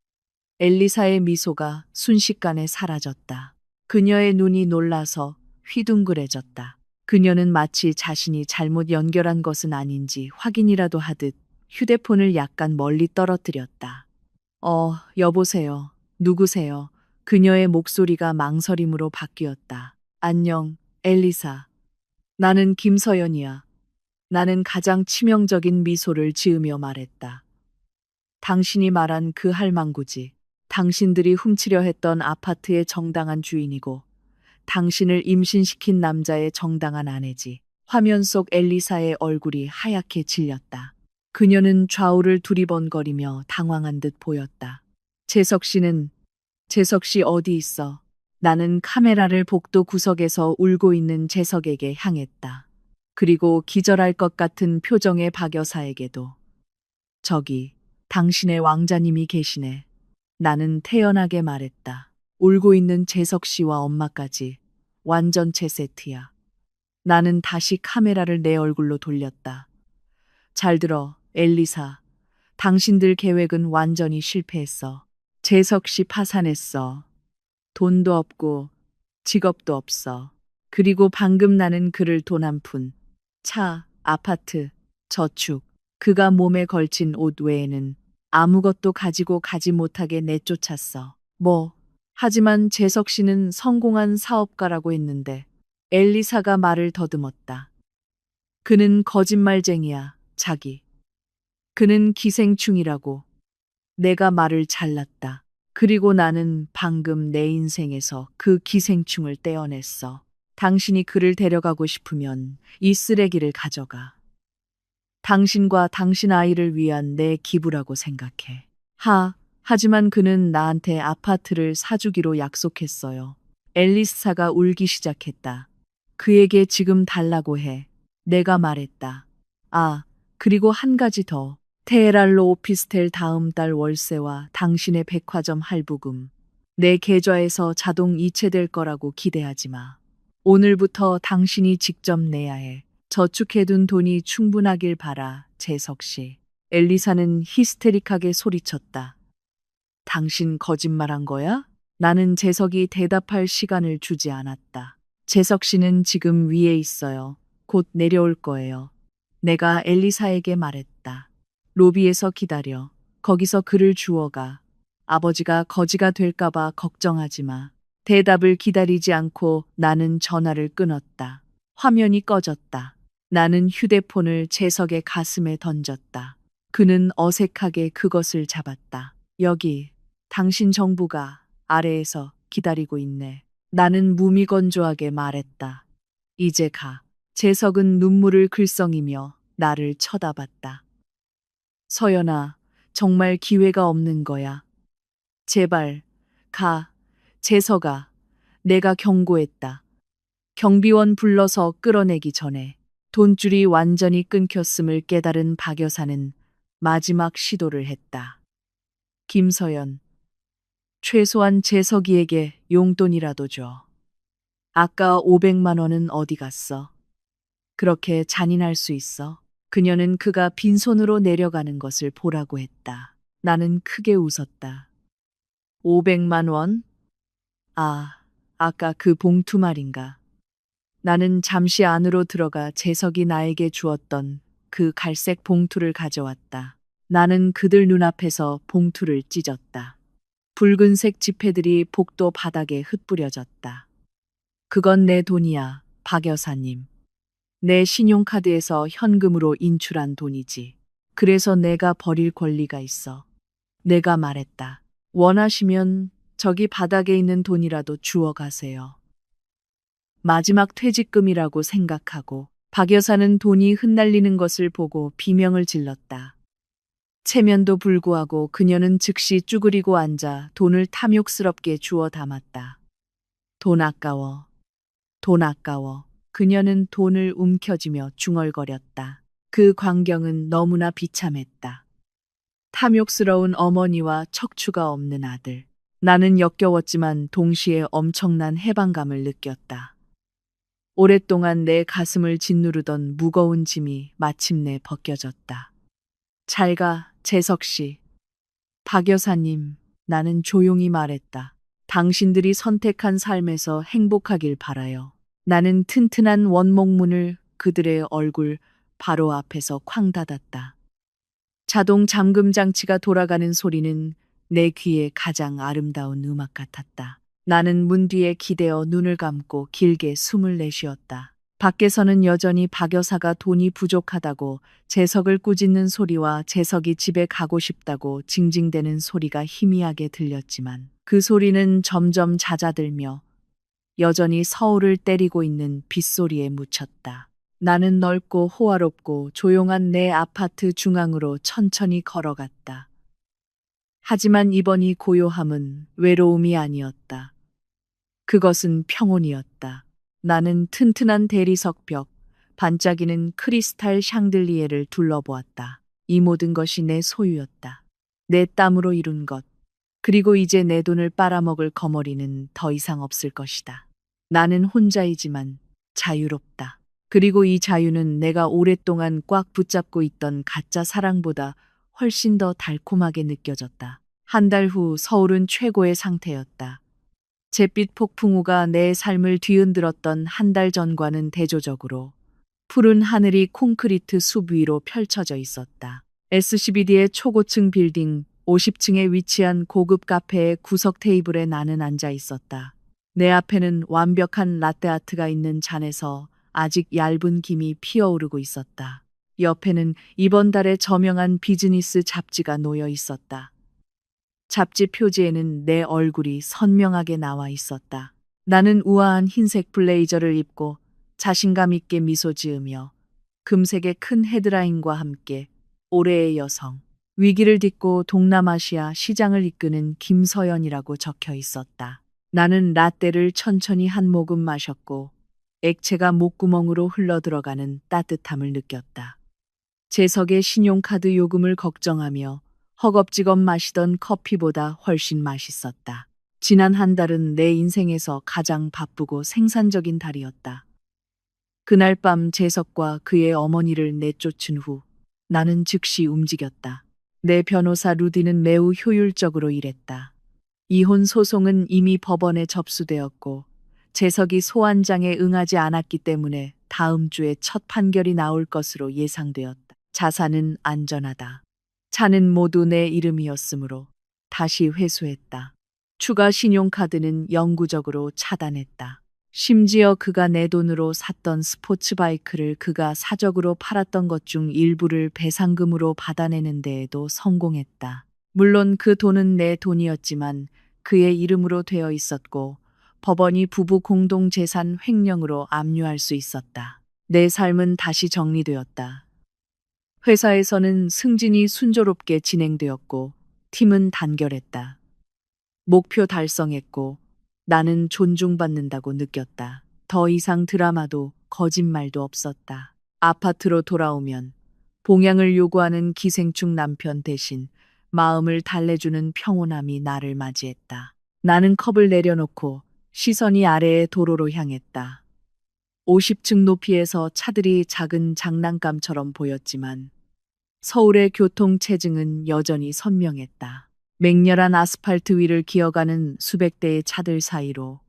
엘리사의 미소가 순식간에 사라졌다. 그녀의 눈이 놀라서 휘둥그레졌다. 그녀는 마치 자신이 잘못 연결한 것은 아닌지 확인이라도 하듯 휴대폰을 약간 멀리 떨어뜨렸다. 여보세요. 누구세요? 그녀의 목소리가 망설임으로 바뀌었다. 안녕, 엘리사. 나는 김서연이야. 나는 가장 치명적인 미소를 지으며 말했다. 당신이 말한 그 할망구지. 당신들이 훔치려 했던 아파트의 정당한 주인이고, 당신을 임신시킨 남자의 정당한 아내지. 화면 속 엘리사의 얼굴이 하얗게 질렸다. 그녀는 좌우를 두리번거리며 당황한 듯 보였다. 재석 씨 어디 있어? 나는 카메라를 복도 구석에서 울고 있는 재석에게 향했다. 그리고 기절할 것 같은 표정의 박 여사에게도. 저기, 당신의 왕자님이 계시네. 나는 태연하게 말했다. 울고 있는 재석 씨와 엄마까지 완전체 세트야. 나는 다시 카메라를 내 얼굴로 돌렸다. 잘 들어, 엘리사. 당신들 계획은 완전히 실패했어. 재석 씨 파산했어. 돈도 없고 직업도 없어. 그리고 방금 나는 그를 돈 한 푼, 차, 아파트, 저축, 그가 몸에 걸친 옷 외에는 아무것도 가지고 가지 못하게 내쫓았어. 하지만 재석 씨는 성공한 사업가라고 했는데 엘리사가 말을 더듬었다. 그는 거짓말쟁이야, 자기. 그는 기생충이라고. 내가 말을 잘랐다. 그리고 나는 방금 내 인생에서 그 기생충을 떼어냈어. 당신이 그를 데려가고 싶으면 이 쓰레기를 가져가. 당신과 당신 아이를 위한 내 기부라고 생각해. 하지만 그는 나한테 아파트를 사주기로 약속했어요. 엘리사가 울기 시작했다. 그에게 지금 달라고 해. 내가 말했다. 그리고 한 가지 더. 테헤랄로 오피스텔 다음 달 월세와 당신의 백화점 할부금. 내 계좌에서 자동 이체될 거라고 기대하지 마. 오늘부터 당신이 직접 내야 해. 저축해둔 돈이 충분하길 바라, 재석 씨. 엘리사는 히스테릭하게 소리쳤다. 당신 거짓말한 거야? 나는 재석이 대답할 시간을 주지 않았다. 재석 씨는 지금 위에 있어요. 곧 내려올 거예요. 내가 엘리사에게 말했다. 로비에서 기다려. 거기서 그를 주워가. 아버지가 거지가 될까봐 걱정하지 마. 대답을 기다리지 않고 나는 전화를 끊었다. 화면이 꺼졌다. 나는 휴대폰을 재석의 가슴에 던졌다. 그는 어색하게 그것을 잡았다. 여기, 당신 정부가 아래에서 기다리고 있네. 나는 무미건조하게 말했다. 이제 가. 재석은 눈물을 글썽이며 나를 쳐다봤다. 서연아, 정말 기회가 없는 거야. 제발, 가. 재석아, 내가 경고했다. 경비원 불러서 끌어내기 전에 돈줄이 완전히 끊겼음을 깨달은 박 여사는 마지막 시도를 했다. 김서연, 최소한 재석이에게 용돈이라도 줘. 아까 500만 원은 어디 갔어? 그렇게 잔인할 수 있어? 그녀는 그가 빈손으로 내려가는 것을 보라고 했다. 나는 크게 웃었다. 500만 원? 아까 그 봉투 말인가. 나는 잠시 안으로 들어가 재석이 나에게 주었던 그 갈색 봉투를 가져왔다. 나는 그들 눈앞에서 봉투를 찢었다. 붉은색 지폐들이 복도 바닥에 흩뿌려졌다. 그건 내 돈이야, 박 여사님. 내 신용카드에서 현금으로 인출한 돈이지. 그래서 내가 버릴 권리가 있어. 내가 말했다. 원하시면 저기 바닥에 있는 돈이라도 주워 가세요. 마지막 퇴직금이라고 생각하고 박 여사는 돈이 흩날리는 것을 보고 비명을 질렀다. 체면도 불구하고 그녀는 즉시 쭈그리고 앉아 돈을 탐욕스럽게 주워 담았다. 돈 아까워. 돈 아까워. 그녀는 돈을 움켜쥐며 중얼거렸다. 그 광경은 너무나 비참했다. 탐욕스러운 어머니와 척추가 없는 아들. 나는 역겨웠지만 동시에 엄청난 해방감을 느꼈다. 오랫동안 내 가슴을 짓누르던 무거운 짐이 마침내 벗겨졌다. 잘 가, 재석 씨. 박 여사님, 나는 조용히 말했다. 당신들이 선택한 삶에서 행복하길 바라요. 나는 튼튼한 원목문을 그들의 얼굴 바로 앞에서 쾅 닫았다. 자동 잠금 장치가 돌아가는 소리는 내 귀에 가장 아름다운 음악 같았다. 나는 문 뒤에 기대어 눈을 감고 길게 숨을 내쉬었다. 밖에서는 여전히 박 여사가 돈이 부족하다고 재석을 꾸짖는 소리와 재석이 집에 가고 싶다고 징징대는 소리가 희미하게 들렸지만 그 소리는 점점 잦아들며 여전히 서울을 때리고 있는 빗소리에 묻혔다. 나는 넓고 호화롭고 조용한 내 아파트 중앙으로 천천히 걸어갔다. 하지만 이번이 고요함은 외로움이 아니었다. 그것은 평온이었다. 나는 튼튼한 대리석 벽, 반짝이는 크리스탈 샹들리에를 둘러보았다. 이 모든 것이 내 소유였다. 내 땀으로 이룬 것. 그리고 이제 내 돈을 빨아먹을 거머리는 더 이상 없을 것이다. 나는 혼자이지만 자유롭다. 그리고 이 자유는 내가 오랫동안 꽉 붙잡고 있던 가짜 사랑보다 훨씬 더 달콤하게 느껴졌다. 한 달 후 서울은 최고의 상태였다. 잿빛 폭풍우가 내 삶을 뒤흔들었던 한 달 전과는 대조적으로 푸른 하늘이 콘크리트 숲 위로 펼쳐져 있었다. SCBD의 초고층 빌딩 50층에 위치한 고급 카페의 구석 테이블에 나는 앉아 있었다. 내 앞에는 완벽한 라떼아트가 있는 잔에서 아직 얇은 김이 피어오르고 있었다. 옆에는 이번 달에 저명한 비즈니스 잡지가 놓여 있었다. 잡지 표지에는 내 얼굴이 선명하게 나와 있었다. 나는 우아한 흰색 블레이저를 입고 자신감 있게 미소 지으며 금색의 큰 헤드라인과 함께 올해의 여성, 위기를 딛고 동남아시아 시장을 이끄는 김서연이라고 적혀 있었다. 나는 라떼를 천천히 한 모금 마셨고 액체가 목구멍으로 흘러들어가는 따뜻함을 느꼈다. 재석의 신용카드 요금을 걱정하며 허겁지겁 마시던 커피보다 훨씬 맛있었다. 지난 한 달은 내 인생에서 가장 바쁘고 생산적인 달이었다. 그날 밤 재석과 그의 어머니를 내쫓은 후 나는 즉시 움직였다. 내 변호사 루디는 매우 효율적으로 일했다. 이혼 소송은 이미 법원에 접수되었고 재석이 소환장에 응하지 않았기 때문에 다음 주에 첫 판결이 나올 것으로 예상되었다. 자산은 안전하다. 차는 모두 내 이름이었으므로 다시 회수했다. 추가 신용카드는 영구적으로 차단했다. 심지어 그가 내 돈으로 샀던 스포츠바이크를 그가 사적으로 팔았던 것 중 일부를 배상금으로 받아내는 데에도 성공했다. 물론 그 돈은 내 돈이었지만 그의 이름으로 되어 있었고 법원이 부부 공동재산 횡령으로 압류할 수 있었다. 내 삶은 다시 정리되었다. 회사에서는 승진이 순조롭게 진행되었고 팀은 단결했다. 목표 달성했고 나는 존중받는다고 느꼈다. 더 이상 드라마도 거짓말도 없었다. 아파트로 돌아오면 봉양을 요구하는 기생충 남편 대신 마음을 달래주는 평온함이 나를 맞이했다. 나는 컵을 내려놓고 시선이 아래의 도로로 향했다. 50층 높이에서 차들이 작은 장난감처럼 보였지만 서울의 교통체증은 여전히 선명했다. 맹렬한 아스팔트 위를 기어가는 수백 대의 차들 사이로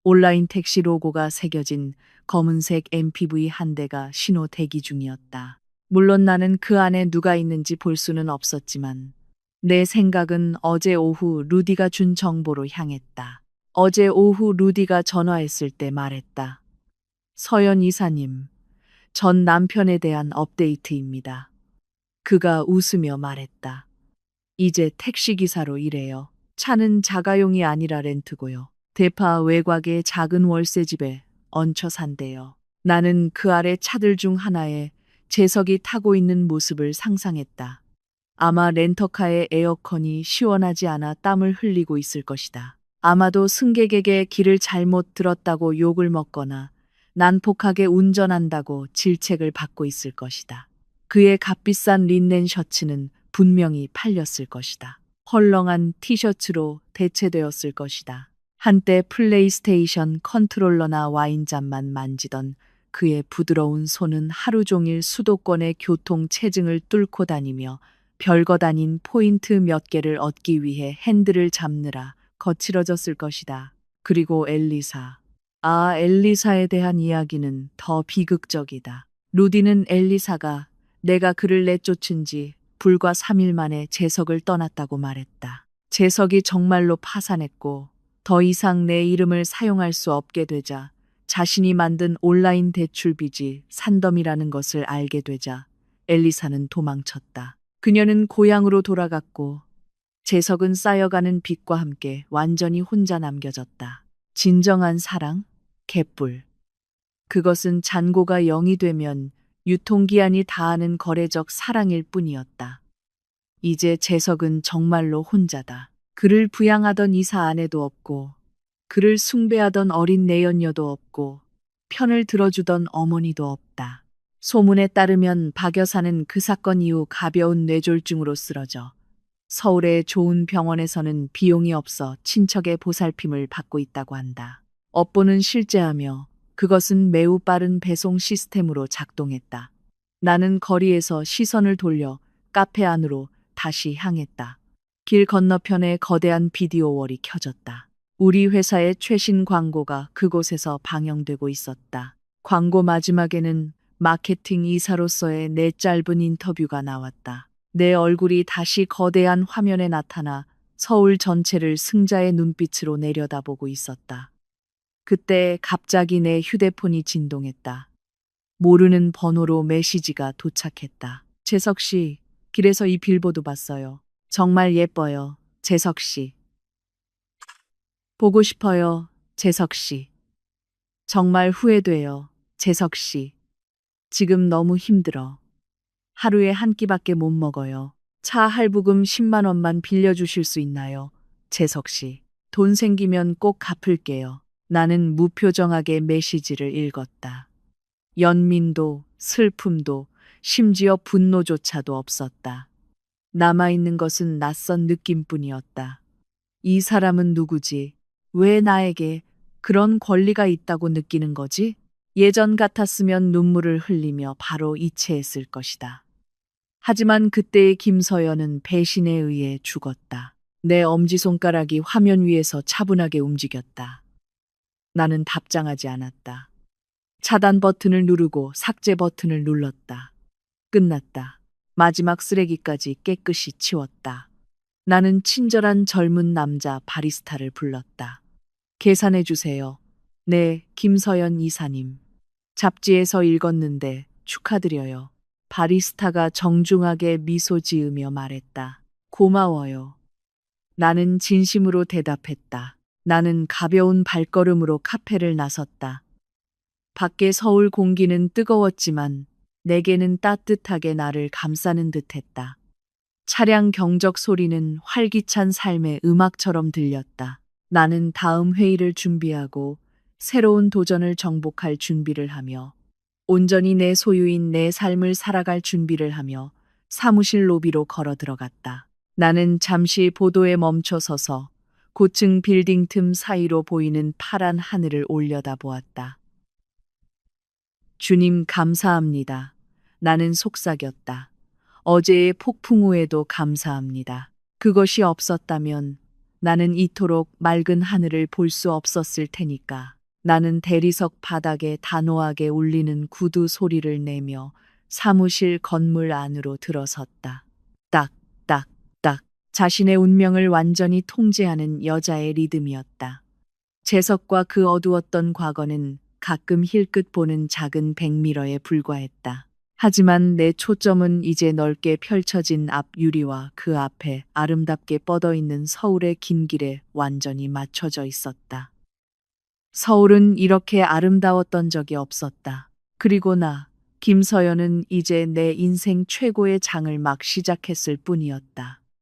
온라인 택시 로고가 새겨진 검은색 MPV 한 대가 신호 대기 중이었다. 물론 나는 그 안에 누가 있는지 볼 수는 없었지만 내 생각은 어제 오후 루디가 준 정보로 향했다. 어제 오후 루디가 전화했을 때 말했다. 서연 이사님, 전 남편에 대한 업데이트입니다. 그가 웃으며 말했다. 이제 택시기사로 일해요. 차는 자가용이 아니라 렌트고요. 대파 외곽의 작은 월세집에 얹혀 산대요. 나는 그 아래 차들 중 하나에 재석이 타고 있는 모습을 상상했다. 아마 렌터카의 에어컨이 시원하지 않아 땀을 흘리고 있을 것이다. 아마도 승객에게 길을 잘못 들었다고 욕을 먹거나 난폭하게 운전한다고 질책을 받고 있을 것이다. 그의 값비싼 린넨 셔츠는 분명히 팔렸을 것이다. 헐렁한 티셔츠로 대체되었을 것이다. 한때 플레이스테이션 컨트롤러나 와인잔만 만지던 그의 부드러운 손은 하루 종일 수도권의 교통체증을 뚫고 다니며 별것 아닌 포인트 몇 개를 얻기 위해 핸들을 잡느라 거칠어졌을 것이다. 그리고 엘리사. 엘리사에 대한 이야기는 더 비극적이다. 루디는 엘리사가 내가 그를 내쫓은 지 불과 3일 만에 재석을 떠났다고 말했다. 재석이 정말로 파산했고 더 이상 내 이름을 사용할 수 없게 되자 자신이 만든 온라인 대출 빚이 산더미라는 것을 알게 되자 엘리사는 도망쳤다. 그녀는 고향으로 돌아갔고 재석은 쌓여가는 빚과 함께 완전히 혼자 남겨졌다. 진정한 사랑? 개뿔. 그것은 잔고가 0이 되면 유통기한이 다하는 거래적 사랑일 뿐이었다. 이제 재석은 정말로 혼자다. 그를 부양하던 이사 아내도 없고 그를 숭배하던 어린 내연녀도 없고 편을 들어주던 어머니도 없다. 소문에 따르면 박 여사는 그 사건 이후 가벼운 뇌졸중으로 쓰러져 서울의 좋은 병원에서는 비용이 없어 친척의 보살핌을 받고 있다고 한다. 업보는 실제하며 그것은 매우 빠른 배송 시스템으로 작동했다. 나는 거리에서 시선을 돌려 카페 안으로 다시 향했다. 길 건너편에 거대한 비디오월이 켜졌다. 우리 회사의 최신 광고가 그곳에서 방영되고 있었다. 광고 마지막에는 마케팅 이사로서의 내 짧은 인터뷰가 나왔다. 내 얼굴이 다시 거대한 화면에 나타나 서울 전체를 승자의 눈빛으로 내려다보고 있었다. 그때 갑자기 내 휴대폰이 진동했다. 모르는 번호로 메시지가 도착했다. 재석 씨, 길에서 이 빌보드 봤어요. 정말 예뻐요, 재석 씨. 보고 싶어요, 재석 씨. 정말 후회돼요, 재석 씨. 지금 너무 힘들어. 하루에 한 끼밖에 못 먹어요. 차 할부금 10만 원만 빌려주실 수 있나요, 재석 씨. 돈 생기면 꼭 갚을게요. 나는 무표정하게 메시지를 읽었다. 연민도 슬픔도 심지어 분노조차도 없었다. 남아있는 것은 낯선 느낌뿐이었다. 이 사람은 누구지? 왜 나에게 그런 권리가 있다고 느끼는 거지? 예전 같았으면 눈물을 흘리며 바로 이체했을 것이다. 하지만 그때의 김서연은 배신에 의해 죽었다. 내 엄지손가락이 화면 위에서 차분하게 움직였다. 나는 답장하지 않았다. 차단 버튼을 누르고 삭제 버튼을 눌렀다. 끝났다. 마지막 쓰레기까지 깨끗이 치웠다. 나는 친절한 젊은 남자 바리스타를 불렀다. 계산해 주세요. 네, 김서연 이사님. 잡지에서 읽었는데 축하드려요. 바리스타가 정중하게 미소 지으며 말했다. 고마워요. 나는 진심으로 대답했다. 나는 가벼운 발걸음으로 카페를 나섰다. 밖에 서울 공기는 뜨거웠지만 내게는 따뜻하게 나를 감싸는 듯했다. 차량 경적 소리는 활기찬 삶의 음악처럼 들렸다. 나는 다음 회의를 준비하고 새로운 도전을 정복할 준비를 하며 온전히 내 소유인 내 삶을 살아갈 준비를 하며 사무실 로비로 걸어 들어갔다. 나는 잠시 보도에 멈춰 서서 고층 빌딩 틈 사이로 보이는 파란 하늘을 올려다보았다. 주님 감사합니다. 나는 속삭였다. 어제의 폭풍 후에도 감사합니다. 그것이 없었다면 나는 이토록 맑은 하늘을 볼 수 없었을 테니까. 나는 대리석 바닥에 단호하게 울리는 구두 소리를 내며 사무실 건물 안으로 들어섰다. 딱, 딱, 딱. 자신의 운명을 완전히 통제하는 여자의 리듬이었다. 재석과 그 어두웠던 과거는 가끔 힐끗 보는 작은 백미러에 불과했다. 하지만 내 초점은 이제 넓게 펼쳐진 앞 유리와 그 앞에 아름답게 뻗어있는 서울의 긴 길에 완전히 맞춰져 있었다. 서울은 이렇게 아름다웠던 적이 없었다. 그리고 나, 김서연은 이제 내 인생 최고의 장을 막 시작했을 뿐이었다.